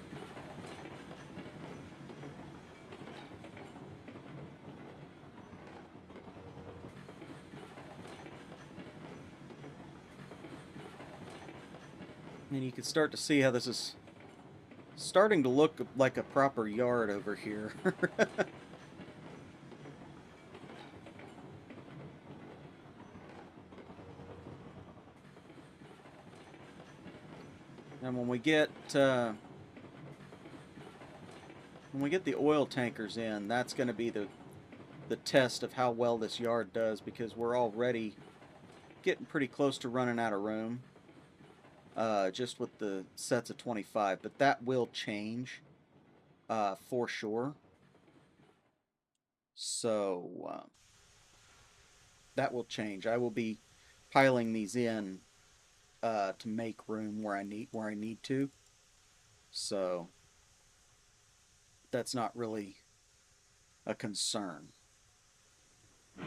And you can start to see how this is starting to look like a proper yard over here. And when we get the oil tankers in, that's going to be the test of how well this yard does, because we're already getting pretty close to running out of room, just with the sets of 25, but that will change for sure. So that will change. I will be piling these in to make room where I need to. So that's not really a concern.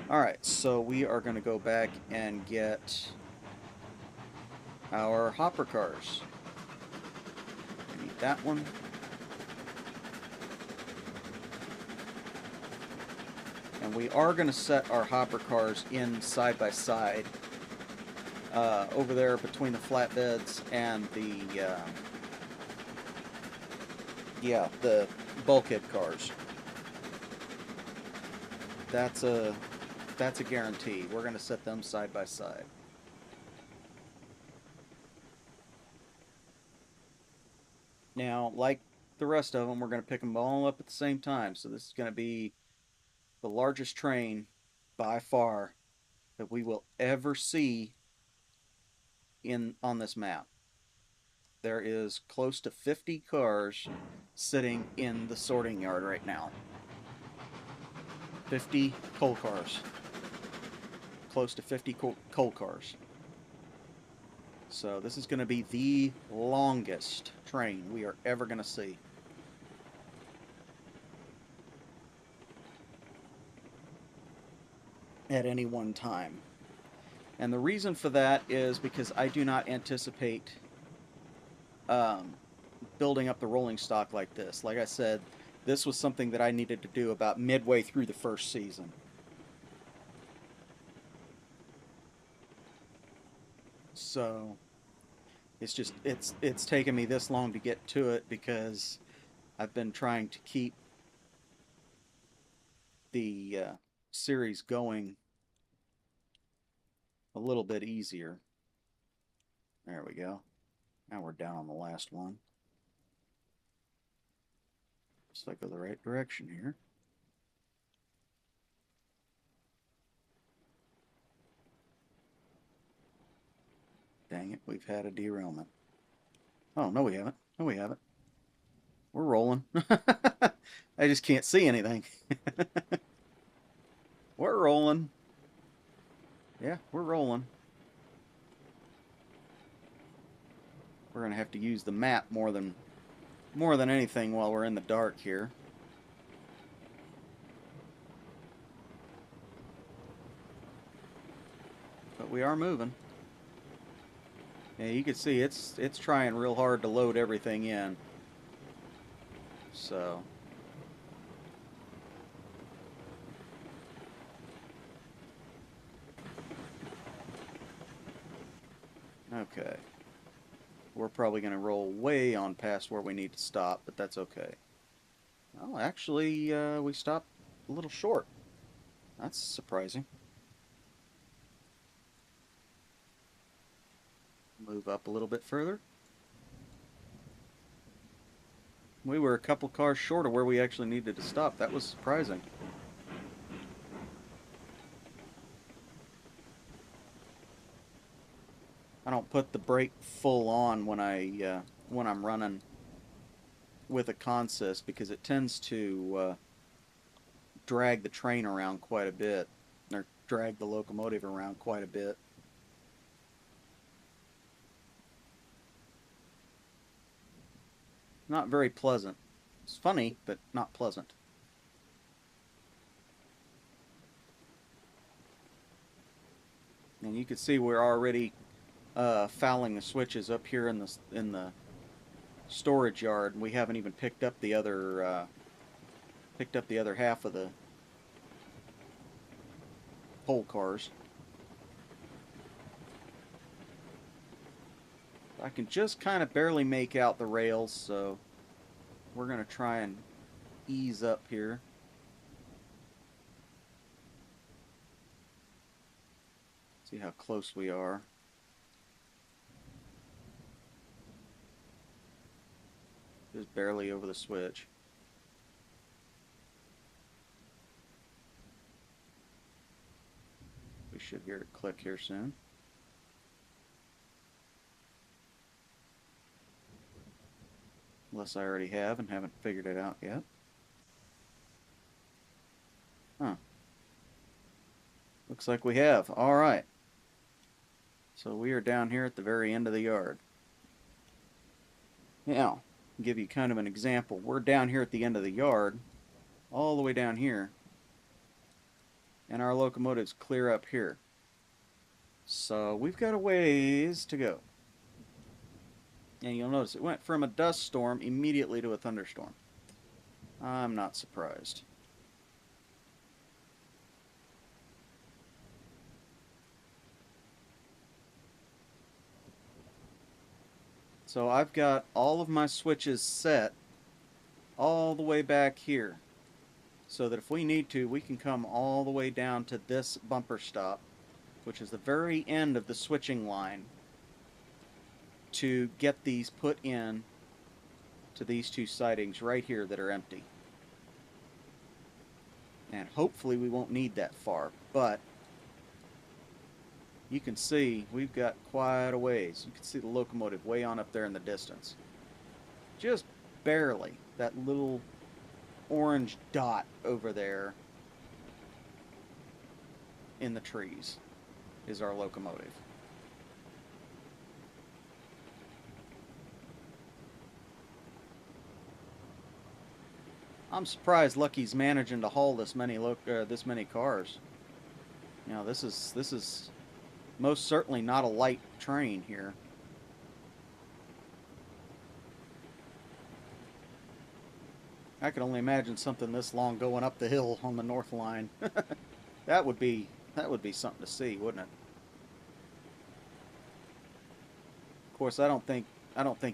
All right, so we are going to go back and get our hopper cars. I need that one. And we are going to set our hopper cars in side by side over there between the flatbeds and the bulkhead cars. That's a guarantee. We're going to set them side by side. Now, like the rest of them, we're going to pick them all up at the same time. So this is going to be the largest train by far that we will ever see on this map. There is close to 50 cars sitting in the sorting yard right now. 50 coal cars. Close to 50 coal cars. So this is going to be the longest train we are ever going to see. At any one time. And the reason for that is because I do not anticipate building up the rolling stock like this. Like I said, this was something that I needed to do about midway through the first season. So it's just it's taken me this long to get to it because I've been trying to keep the series going a little bit easier. There we go. Now we're down on the last one. Looks like I go the right direction here. Dang it, we've had a derailment. Oh, no we haven't. No we haven't. We're rolling. I just can't see anything. We're rolling. Yeah, we're rolling. We're going to have to use the map more than anything while we're in the dark here. But we are moving. Yeah, you can see it's trying real hard to load everything in. So okay. We're probably going to roll way on past where we need to stop, but that's okay. Well, actually, we stopped a little short. That's surprising. Move up a little bit further. We were a couple cars short of where we actually needed to stop. That was surprising. I don't put the brake full on when I'm running with a consist because it tends to drag the train around quite a bit, or drag the locomotive around quite a bit. Not very pleasant. It's funny, but not pleasant. And you can see we're already fouling the switches up here in the storage yard, and we haven't even picked up the other half of the pole cars. I can just kind of barely make out the rails, so we're going to try and ease up here. See how close we are. Just barely over the switch. We should hear it click here soon. Unless I already have and haven't figured it out yet. Huh. Looks like we have. Alright. So we are down here at the very end of the yard. Now, I'll give you kind of an example. We're down here at the end of the yard, all the way down here, and our locomotive's clear up here. So we've got a ways to go. And you'll notice it went from a dust storm immediately to a thunderstorm. I'm not surprised. So I've got all of my switches set all the way back here, so that if we need to, we can come all the way down to this bumper stop, which is the very end of the switching line, to get these put in to these two sidings right here that are empty. And hopefully we won't need that far, but you can see we've got quite a ways. You can see the locomotive way on up there in the distance. Just barely. That little orange dot over there in the trees is our locomotive. I'm surprised Lucky's managing to haul this many cars. You know, this is most certainly not a light train here. I can only imagine something this long going up the hill on the North Line. That would be something to see, wouldn't it? Of course, I don't think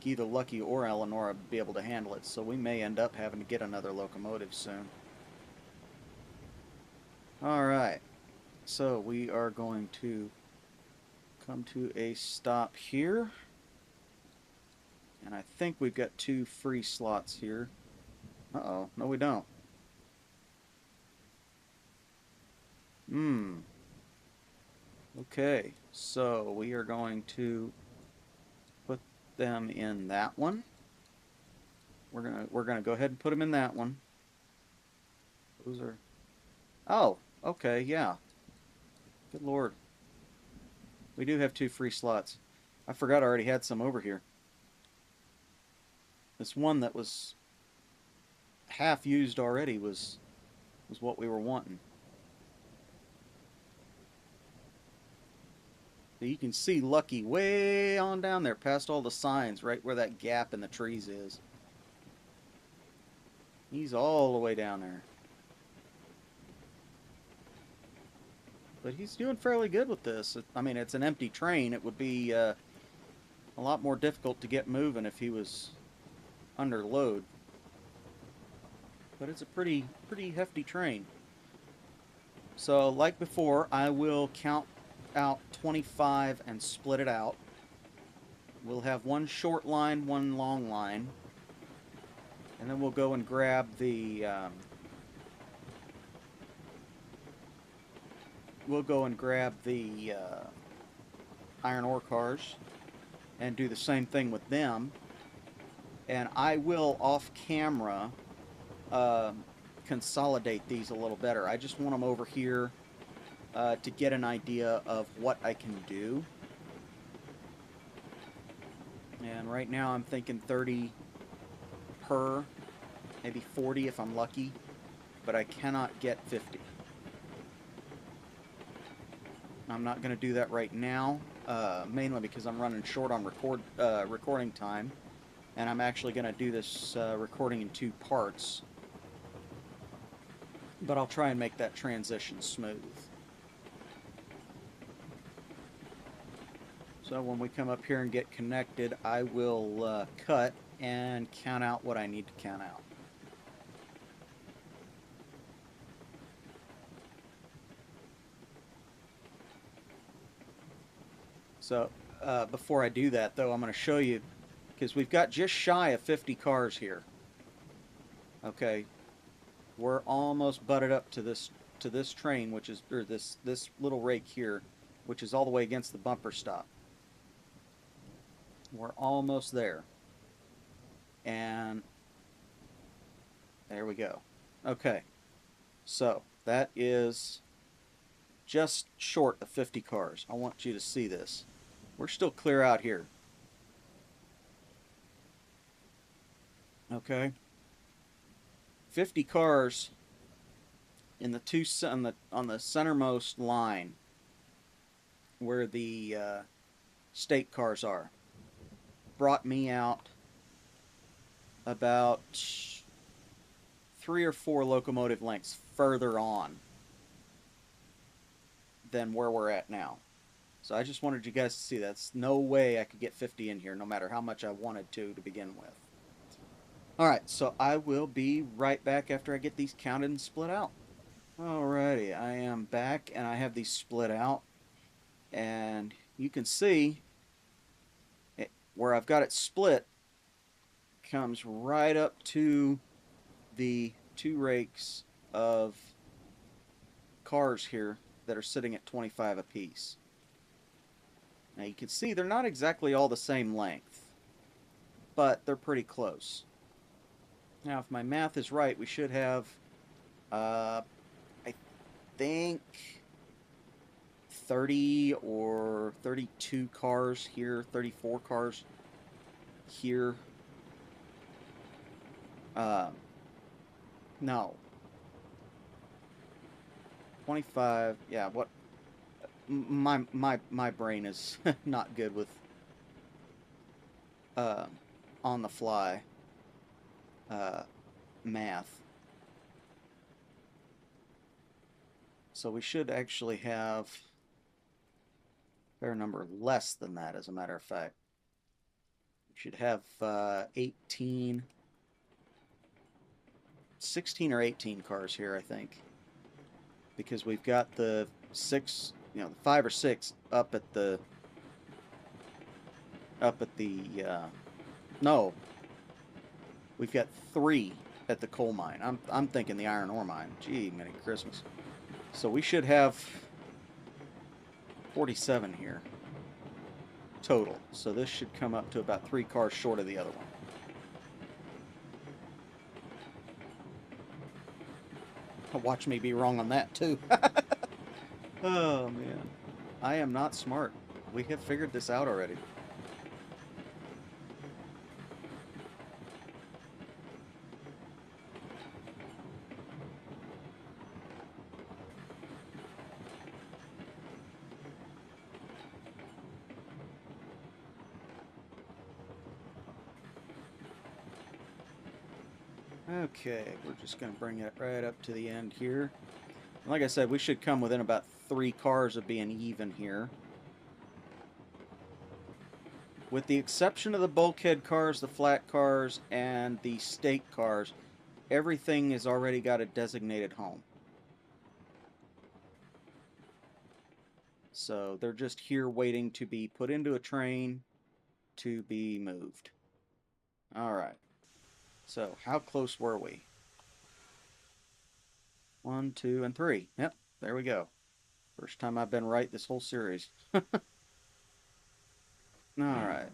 either Lucky or Eleanor would be able to handle it, so we may end up having to get another locomotive soon. Alright, so we are going to come to a stop here. And I think we've got 2 free slots here. Uh-oh, no we don't. Okay, so we are going to put them in that one. We're gonna go ahead and put them in that one. Those are... Oh, okay, yeah. Good Lord. We do have 2 free slots. I forgot I already had some over here. This one that was half used already was what we were wanting. So you can see Lucky way on down there past all the signs, right where that gap in the trees is. He's all the way down there. But he's doing fairly good with this. I mean, it's an empty train. It would be a lot more difficult to get moving if he was under load. But it's a pretty hefty train. So, like before, I will count out 25 and split it out. We'll have one short line, one long line, and then we'll go and grab the iron ore cars and do the same thing with them. And I will off camera consolidate these a little better. I just want them over here to get an idea of what I can do. And right now I'm thinking 30 per, maybe 40 if I'm lucky, but I cannot get 50. I'm not going to do that right now, mainly because I'm running short on recording time, and I'm actually going to do this recording in 2 parts. But I'll try and make that transition smooth. So when we come up here and get connected, I will cut and count out what I need to count out. So before I do that, though, I'm going to show you, because we've got just shy of 50 cars here. Okay, we're almost butted up to this to this train, which is, or this little rake here, which is all the way against the bumper stop. We're almost there. And there we go. Okay, so that is just short of 50 cars. I want you to see this. We're still clear out here. Okay, 50 cars in the two on the centermost line where the state cars are. Brought me out about 3 or 4 locomotive lengths further on than where we're at now. So I just wanted you guys to see that's no way I could get 50 in here, no matter how much I wanted to begin with. Alright, so I will be right back after I get these counted and split out. Alrighty, I am back and I have these split out. And you can see where I've got it split comes right up to the 2 rakes of cars here that are sitting at 25 apiece. Now you can see they're not exactly all the same length, but they're pretty close. Now if my math is right, we should have, I think, 30 or 32 cars here, 34 cars here. No. 25, yeah, what? My brain is not good with on the fly math. So we should actually have a fair number less than that, as a matter of fact. We should have 16 or 18 cars here, I think. Because we've got the 5 or 6 up at the no. We've got 3 at the coal mine. I'm thinking the iron ore mine. Gee, Merry Christmas. So we should have 47 here total. So this should come up to about 3 cars short of the other one. Watch me be wrong on that too. Oh man, I am not smart. We have figured this out already. Okay, we're just going to bring it right up to the end here. And like I said, we should come within about 3 cars of being even here. With the exception of the bulkhead cars, the flat cars, and the state cars, everything has already got a designated home. So they're just here waiting to be put into a train to be moved. Alright. So, how close were we? 1, 2, and 3. Yep, there we go. First time I've been right this whole series. Alright.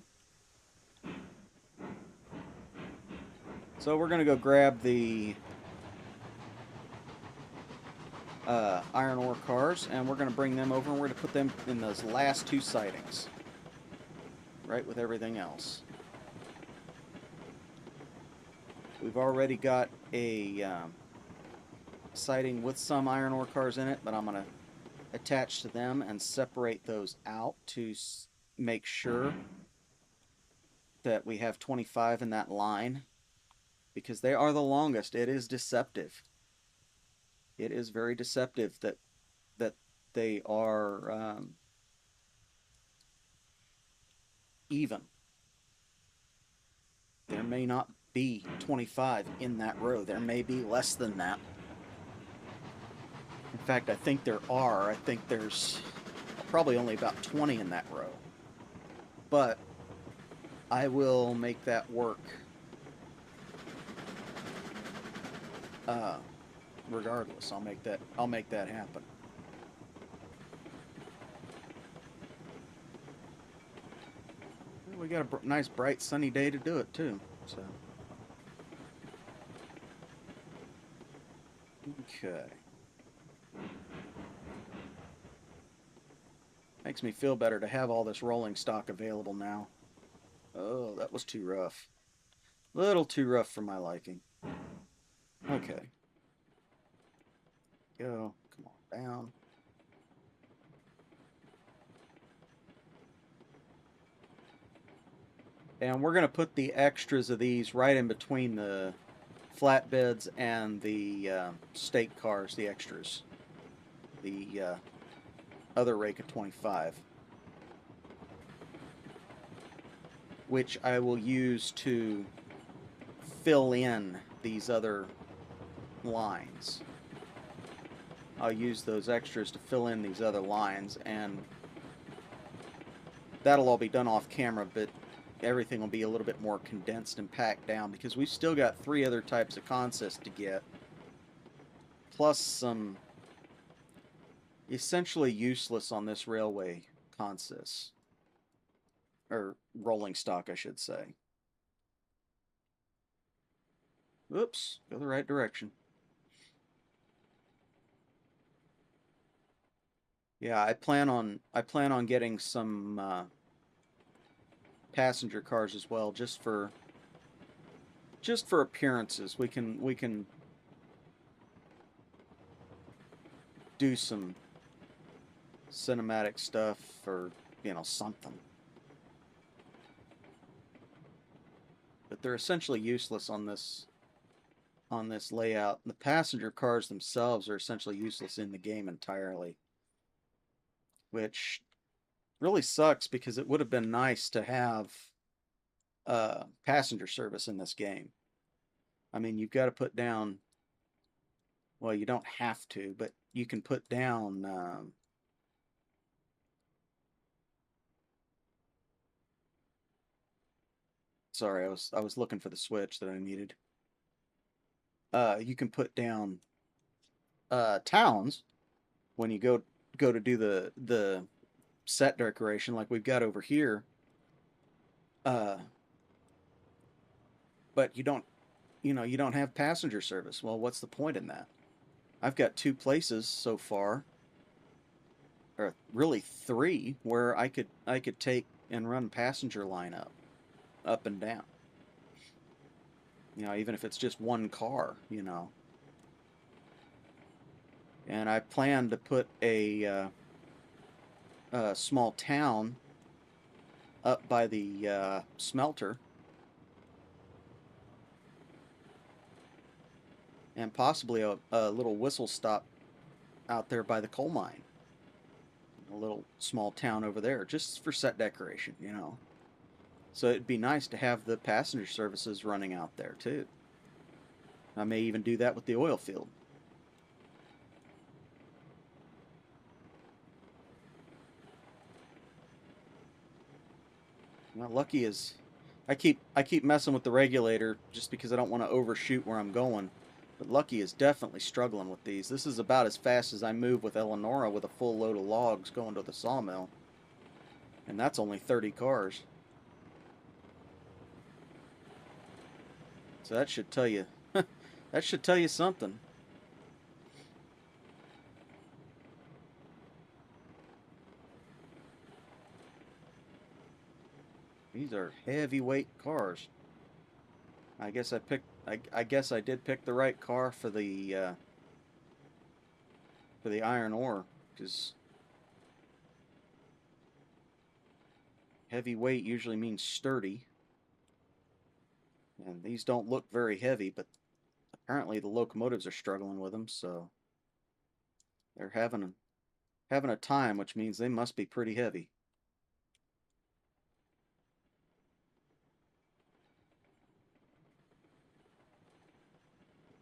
So we're going to go grab the iron ore cars, and we're going to bring them over, and we're going to put them in those last 2 sidings. Right with everything else. We've already got a siding with some iron ore cars in it, but I'm going to attach to them and separate those out to make sure that we have 25 in that line, because they are the longest. It is deceptive. It is very deceptive that they are even. There may not be 25 in that row. There may be less than that. In fact, I think there are. I think there's probably only about 20 in that row. But I will make that work regardless. I'll make that happen. We got a nice bright sunny day to do it too. So okay. Makes me feel better to have all this rolling stock available now. Oh, that was too rough. Little too rough for my liking. Okay. Go. Come on down. And we're going to put the extras of these right in between the flatbeds and the stake cars, the extras. The other rake of 25. Which I will use to fill in these other lines. I'll use those extras to fill in these other lines, and that'll all be done off camera, but everything will be a little bit more condensed and packed down because we've still got 3 other types of consists to get, plus some essentially useless on this railway consists, or rolling stock I should say. Oops, go the right direction. Yeah, I plan on getting some passenger cars as well, just for appearances. We can do some cinematic stuff or something. But they're essentially useless on this layout. The passenger cars themselves are essentially useless in the game entirely, which really sucks because it would have been nice to have passenger service in this game. I mean, you've got to put down, well, you don't have to, but you can put down sorry, I was looking for the switch that I needed. You can put down towns when you go to do the set decoration like we've got over here. Uh, but you don't have passenger service. Well, what's the point in that? I've got 2 places so far, or really 3, where I could take and run passenger line up and down. Even if it's just one car. And I plan to put a small town up by the smelter, and possibly a little whistle stop out there by the coal mine. A little small town over there, just for set decoration. So it'd be nice to have the passenger services running out there too. I may even do that with the oil field. Well, lucky is I keep messing with the regulator just because I don't want to overshoot where I'm going. But Lucky is definitely struggling with these. This is about as fast as I move with Eleonora with a full load of logs going to the sawmill. And that's only 30 cars. So that should tell you that should tell you something. These are heavyweight cars. I guess I guess I did pick the right car for the iron ore, because heavyweight usually means sturdy. And these don't look very heavy, but apparently the locomotives are struggling with them, so they're having a time, which means they must be pretty heavy.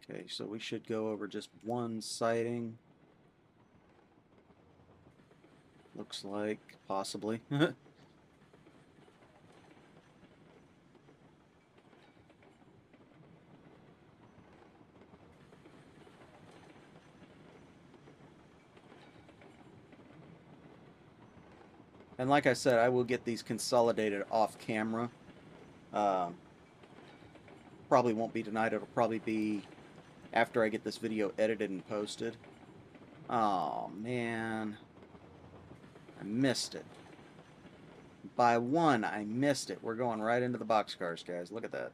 Okay, so we should go over just one siding. Looks like, possibly. And like I said, I will get these consolidated off camera. Um, Probably won't be tonight. It'll probably be after I get this video edited and posted. Oh, man. I missed it. By one, I missed it. We're going right into the boxcars, guys. Look at that.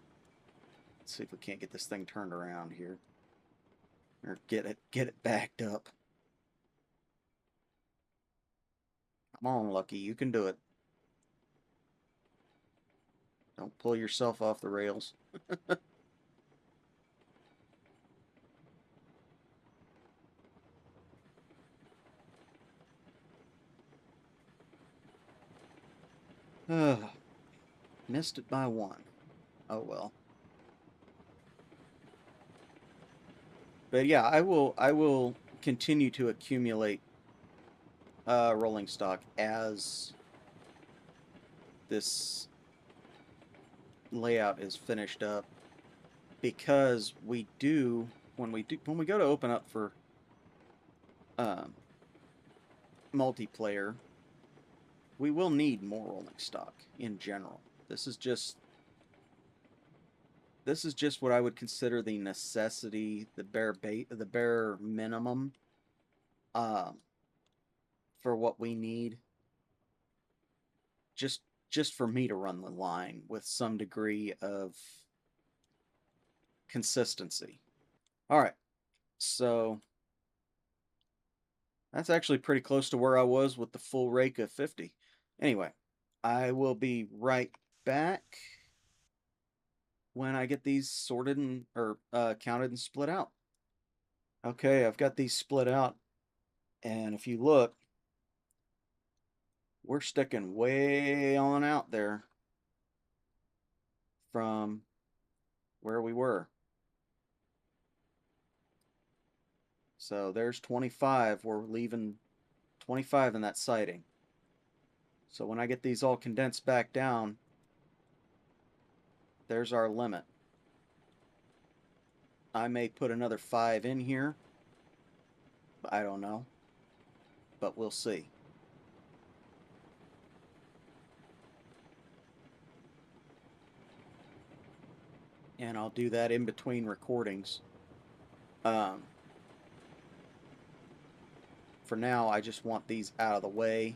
Let's see if we can't get this thing turned around here. Or get it backed up. Come on, Lucky. You can do it. Don't pull yourself off the rails. Missed it by one. Oh well. But yeah, I will continue to accumulate rolling stock as this layout is finished up, because we do when we go to open up for um, multiplayer, we will need more rolling stock in general. This is just what I would consider the necessity, the bare minimum um, for what we need. Just just for me to run the line with some degree of consistency. All right, so that's actually pretty close to where I was with the full rake of 50. Anyway, I will be right back when I get these sorted and or counted and split out. Okay, I've got these split out, and if you look, we're sticking way on out there from where we were. So there's 25. We're leaving 25 in that siding. So when I get these all condensed back down, there's our limit. I may put another 5 in here. I don't know. But we'll see. And I'll do that in between recordings. For now, I just want these out of the way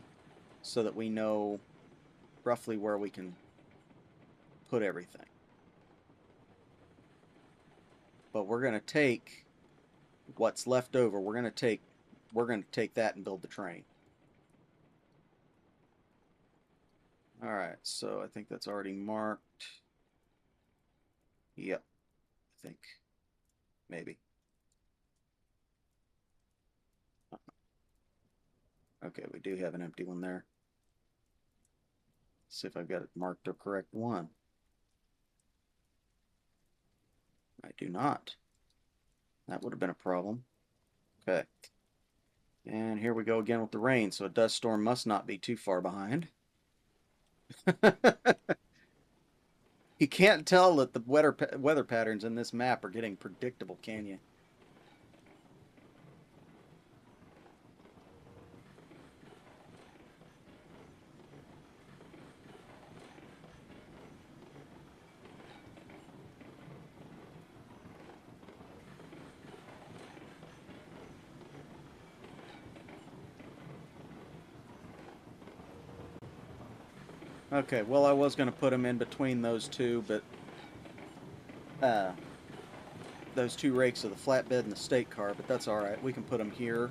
so that we know roughly where we can put everything. But we're going to take what's left over. We're going to take that and build the train. All right, so I think that's already marked. Yep, I think maybe. Okay, we do have an empty one there. Let's see if I've got it marked the correct one. I do not. That would have been a problem. Okay. And here we go again with the rain, so a dust storm must not be too far behind. You can't tell that the weather patterns in this map are getting predictable, can you? Okay, well, I was going to put them in between those two, but those two rakes of the flatbed and the state car, but that's all right. We can put them here.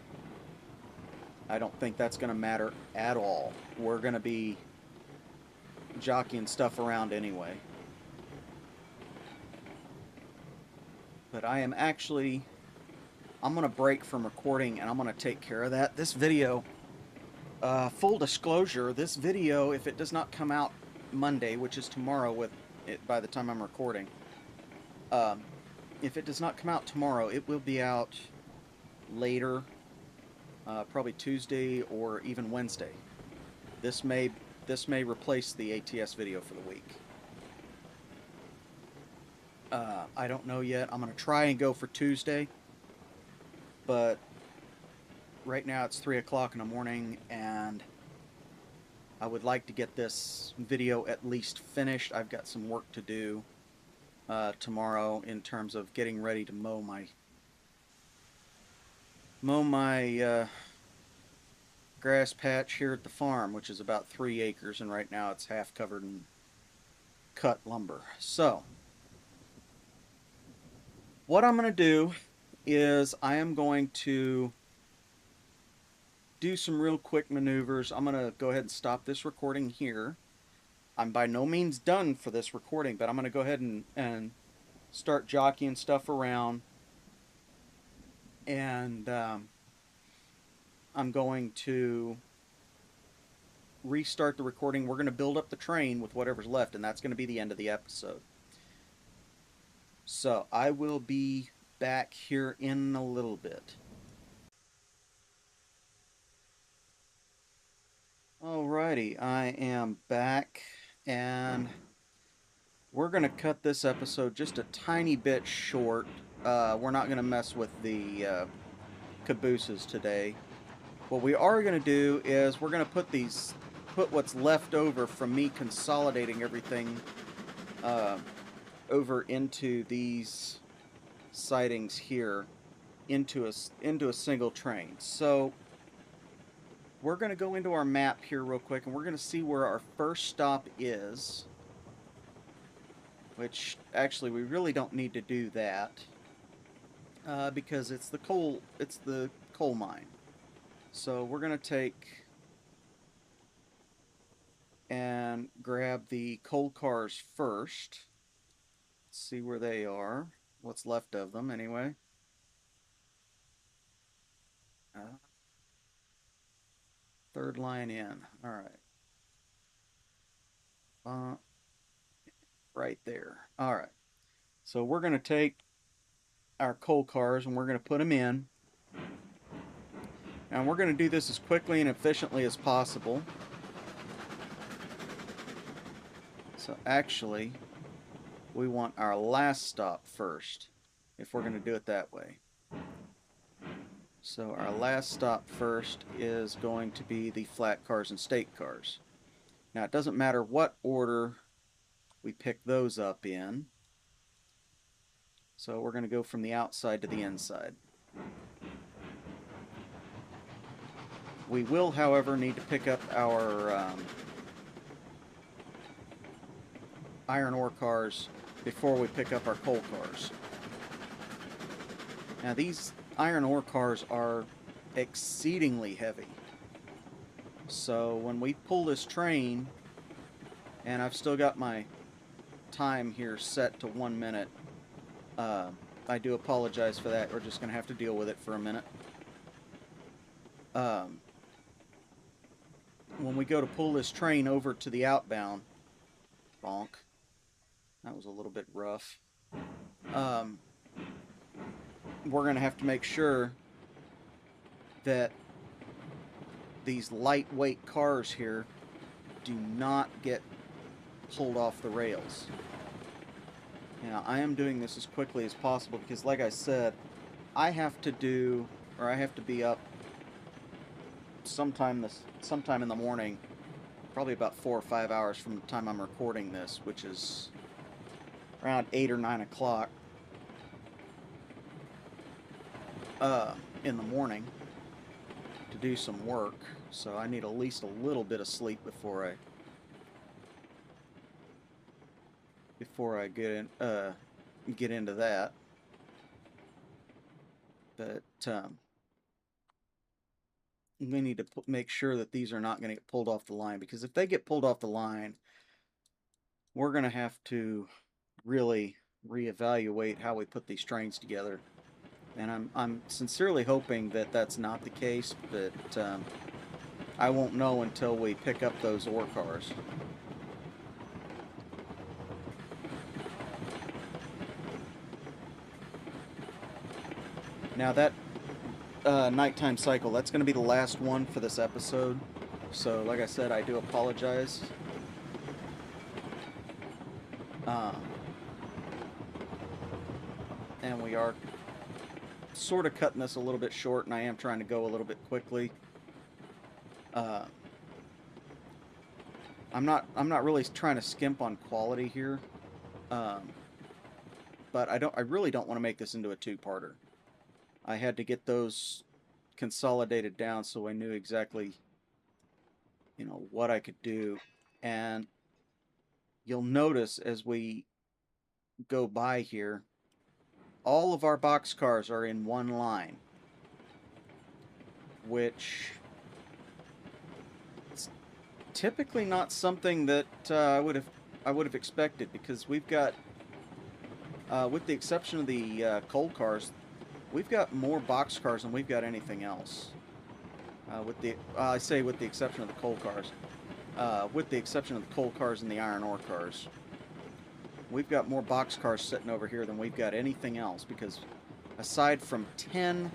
I don't think that's going to matter at all. We're going to be jockeying stuff around anyway. But I'm going to break from recording, and I'm going to take care of that. This video, full disclosure, this video, if it does not come out Monday, which is tomorrow with it by the time I'm recording, if it does not come out tomorrow, it will be out later, probably Tuesday or even Wednesday. This may replace the ATS video for the week. I don't know yet. I'm going to try and go for Tuesday, but right now it's 3 o'clock in the morning, and I would like to get this video at least finished. I've got some work to do tomorrow in terms of getting ready to mow my grass patch here at the farm, which is about 3 acres, and right now it's half covered in cut lumber. So, what I'm going to do is I am going to do some real quick maneuvers. I'm going to go ahead and stop this recording here. I'm by no means done for this recording, but I'm going to go ahead and start jockeying stuff around. And I'm going to restart the recording. We're going to build up the train with whatever's left, and that's going to be the end of the episode. So I will be back here in a little bit. Alrighty, I am back, and we're going to cut this episode just a tiny bit short. We're not going to mess with the cabooses today. What we are going to do is we're going to put what's left over from me consolidating everything over into these sidings here into a single train. So we're going to go into our map here real quick, and we're going to see where our first stop is, which actually we really don't need to do that because it's the coal mine. So we're going to take and grab the coal cars first. Let's see where they are, what's left of them anyway. Third line in. All right. Right there. All right. So we're going to take our coal cars and we're going to put them in. And we're going to do this as quickly and efficiently as possible. So actually, we want our last stop first, if we're going to do it that way. So our last stop first is going to be the flat cars and stake cars. Now it doesn't matter what order we pick those up in. So we're going to go from the outside to the inside. We will, however, need to pick up our iron ore cars before we pick up our coal cars. Now these iron ore cars are exceedingly heavy. So when we pull this train, and I've still got my time here set to 1 minute, I do apologize for that. We're just going to have to deal with it for a minute. When we go to pull this train over to the outbound, bonk, that was a little bit rough. We're going to have to make sure that these lightweight cars here do not get pulled off the rails. Now, I am doing this as quickly as possible because, like I said, I have to be up sometime in the morning, probably about 4 or 5 hours from the time I'm recording this, which is around 8 or 9 o'clock in the morning, to do some work. So I need at least a little bit of sleep before I get into that. But we need to make sure that these are not going to get pulled off the line, because if they get pulled off the line, we're going to have to really reevaluate how we put these trains together. And I'm sincerely hoping that that's not the case, but I won't know until we pick up those ore cars. Now that nighttime cycle, that's going to be the last one for this episode. So like I said, I do apologize. And we are sort of cutting this a little bit short, and I am trying to go a little bit quickly. I'm not really trying to skimp on quality here, um, but I really don't want to make this into a two-parter. I had to get those consolidated down so I knew exactly, what I could do. And you'll notice as we go by here, all of our boxcars are in one line, which is typically not something that I would have expected, because we've got, with the exception of the coal cars, we've got more boxcars than we've got anything else. I say with the exception of the coal cars, with the exception of the coal cars and the iron ore cars, we've got more boxcars sitting over here than we've got anything else, because aside from 10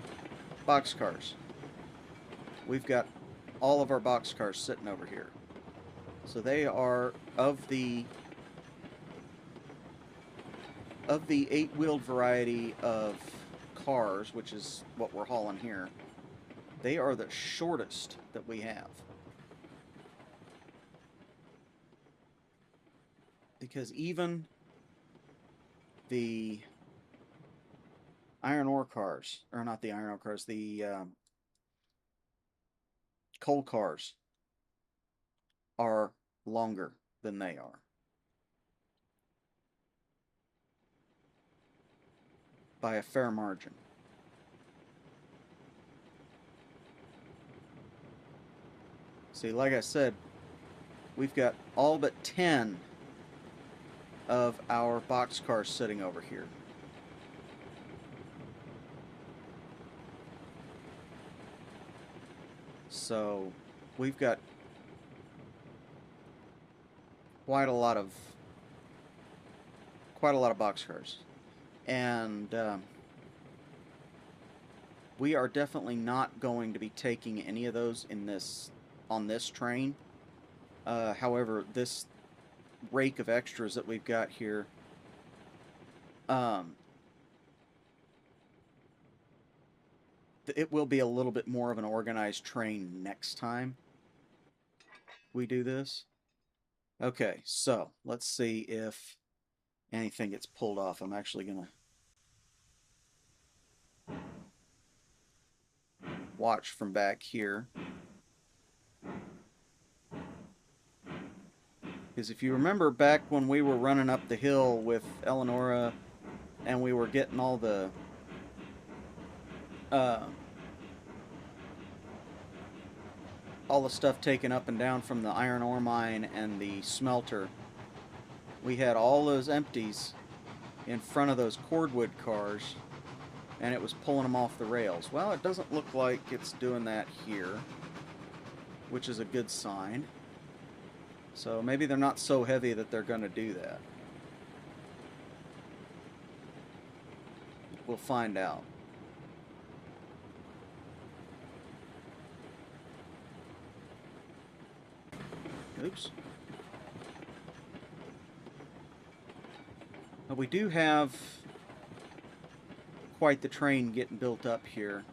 boxcars, we've got all of our boxcars sitting over here. So they are of the eight-wheeled variety of cars, which is what we're hauling here. They are the shortest that we have. Because even the iron ore cars, or not the iron ore cars, the coal cars are longer than they are by a fair margin. See, like I said, we've got all but 10 of our boxcars sitting over here. So we've got quite a lot of boxcars, and we are definitely not going to be taking any of those on this train. However, this rake of extras that we've got here, um, it will be a little bit more of an organized train next time we do this. Okay, so let's see if anything gets pulled off. I'm actually gonna watch from back here, because if you remember back when we were running up the hill with Eleonora and we were getting uh, all the stuff taken up and down from the iron ore mine and the smelter, we had all those empties in front of those cordwood cars, and it was pulling them off the rails. Well, it doesn't look like it's doing that here, which is a good sign. So maybe they're not so heavy that they're going to do that. We'll find out. Oops. But we do have quite the train getting built up here.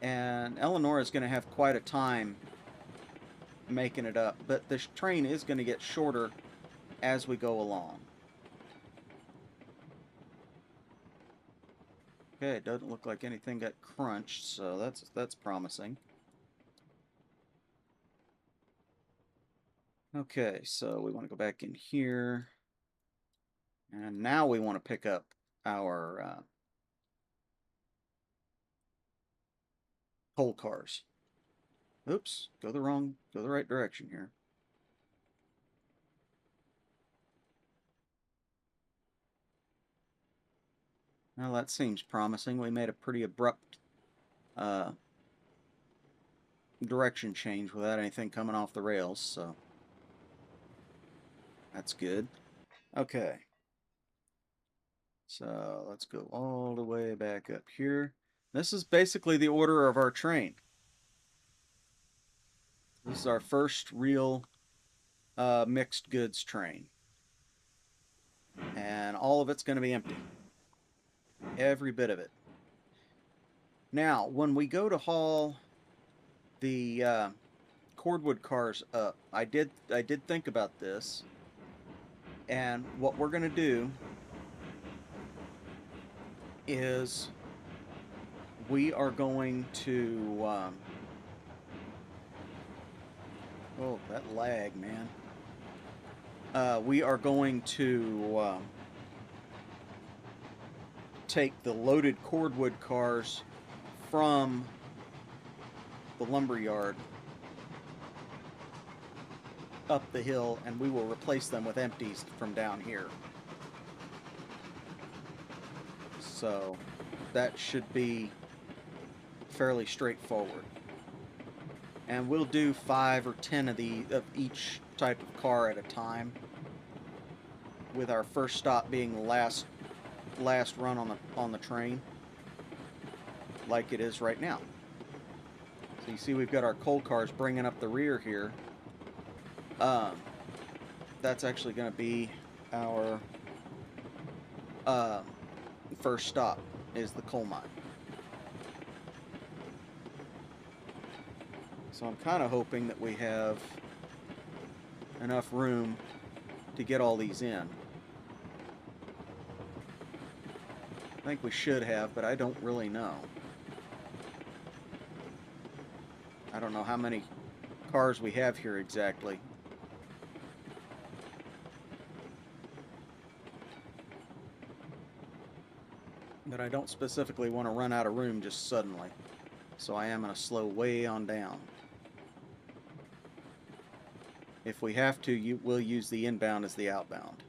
And Eleanor is going to have quite a time making it up. But this train is going to get shorter as we go along. Okay, it doesn't look like anything got crunched, so that's promising. Okay, so we want to go back in here. And now we want to pick up our coal cars. Oops, go the right direction here. Well, that seems promising. We made a pretty abrupt direction change without anything coming off the rails, so that's good. Okay. So let's go all the way back up here. This is basically the order of our train. This is our first real mixed goods train. And all of it's going to be empty. Every bit of it. Now, when we go to haul the cordwood cars up. I did think about this, and what we're gonna do is we are going to oh, that lag, man. We are going to take the loaded cordwood cars from the lumber yard up the hill, and we will replace them with empties from down here. So that should be fairly straightforward. And we'll do 5 or 10 of each type of car at a time, with our first stop being the last run on the train, like it is right now. So you see we've got our coal cars bringing up the rear here. That's actually going to be our first stop, is the coal mine. So I'm kind of hoping that we have enough room to get all these in. I think we should have, but I don't really know. I don't know how many cars we have here exactly. But I don't specifically want to run out of room just suddenly. So I am going to slow way on down. If we have to, we'll use the inbound as the outbound.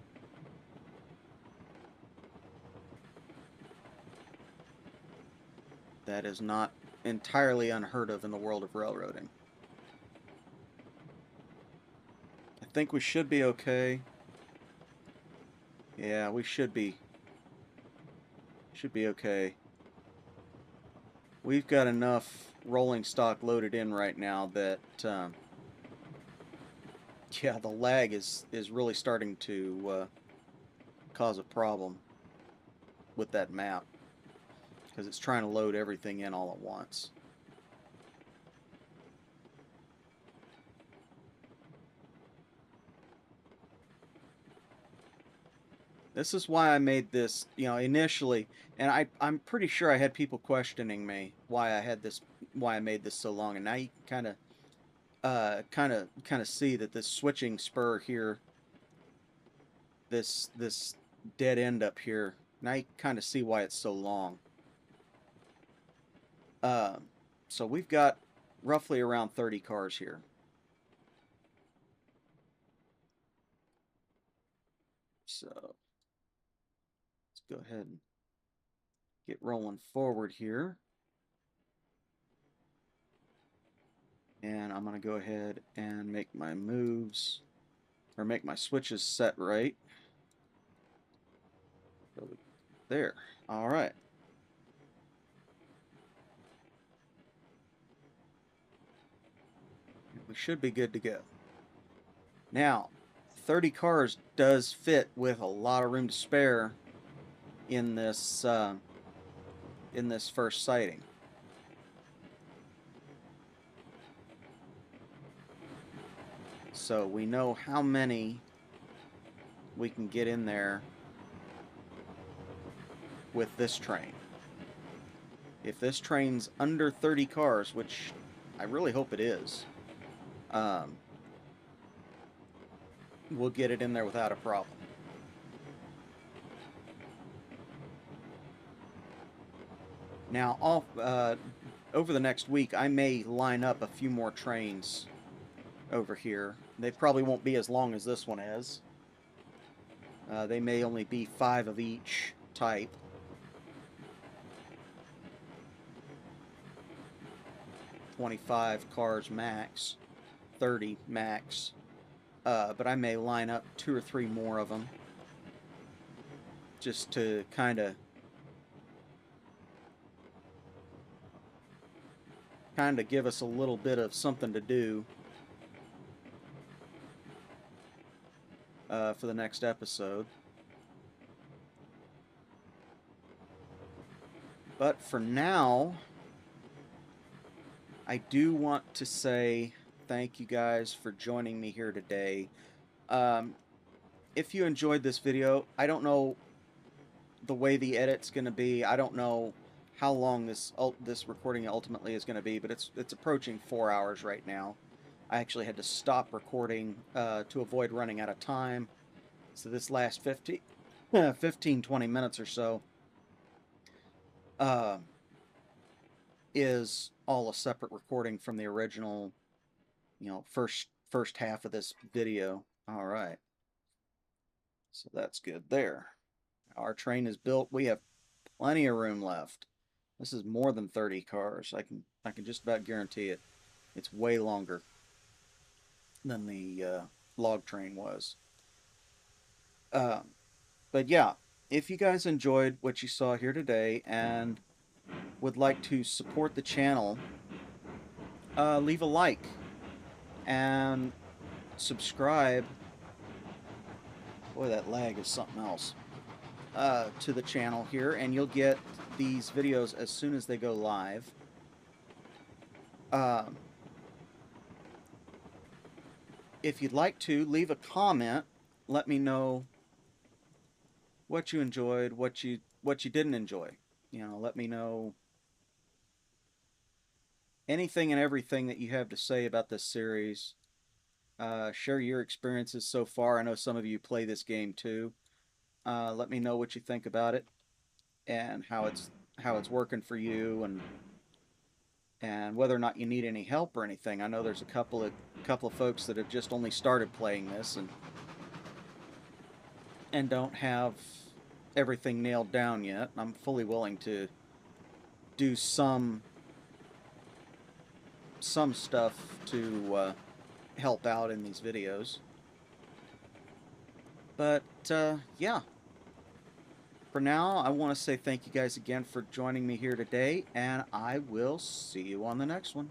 That is not entirely unheard of in the world of railroading. I think we should be okay. Yeah, we should be okay. We've got enough rolling stock loaded in right now that yeah, the lag is really starting to cause a problem with that map, because it's trying to load everything in all at once. This is why I made this, initially, and I'm pretty sure I had people questioning me why I made this so long, and now you can kind of see that this switching spur here, this dead end up here, now you kind of see why it's so long. So we've got roughly around 30 cars here. So let's go ahead and get rolling forward here. And I'm going to go ahead and make my moves, or make my switches set right. There. All right. We should be good to go. Now, 30 cars does fit with a lot of room to spare in this first sighting. So we know how many we can get in there with this train. If this train's under 30 cars, which I really hope it is, we'll get it in there without a problem. Now, over the next week, I may line up a few more trains over here. They probably won't be as long as this one is. They may only be 5 of each type. "25 cars max, 30 max." But I may line up 2 or 3 more of them, just to kind of give us a little bit of something to do for the next episode. But for now, I do want to say thank you guys for joining me here today. Um, if you enjoyed this video, I don't know the way the edit's going to be. I don't know how long this recording ultimately is going to be, but it's approaching 4 hours right now. I actually had to stop recording to avoid running out of time. So this last 20 minutes or so uh, is all a separate recording from the original, first half of this video. All right. So that's good there. Our train is built. We have plenty of room left. This is more than 30 cars. I can just about guarantee it. It's way longer than the log train was. Uh, but yeah, if you guys enjoyed what you saw here today and would like to support the channel, leave a like and subscribe. Boy, that lag is something else. To the channel here, and you'll get these videos as soon as they go live. If you'd like to, leave a comment. Let me know what you enjoyed, what you didn't enjoy. Let me know anything and everything that you have to say about this series. Share your experiences so far. I know some of you play this game too. Let me know what you think about it and how it's working for you, and whether or not you need any help or anything. I know there's a couple of folks that have just only started playing this and don't have everything nailed down yet. I'm fully willing to do some stuff to help out in these videos. But yeah, for now, I want to say thank you guys again for joining me here today, and I will see you on the next one.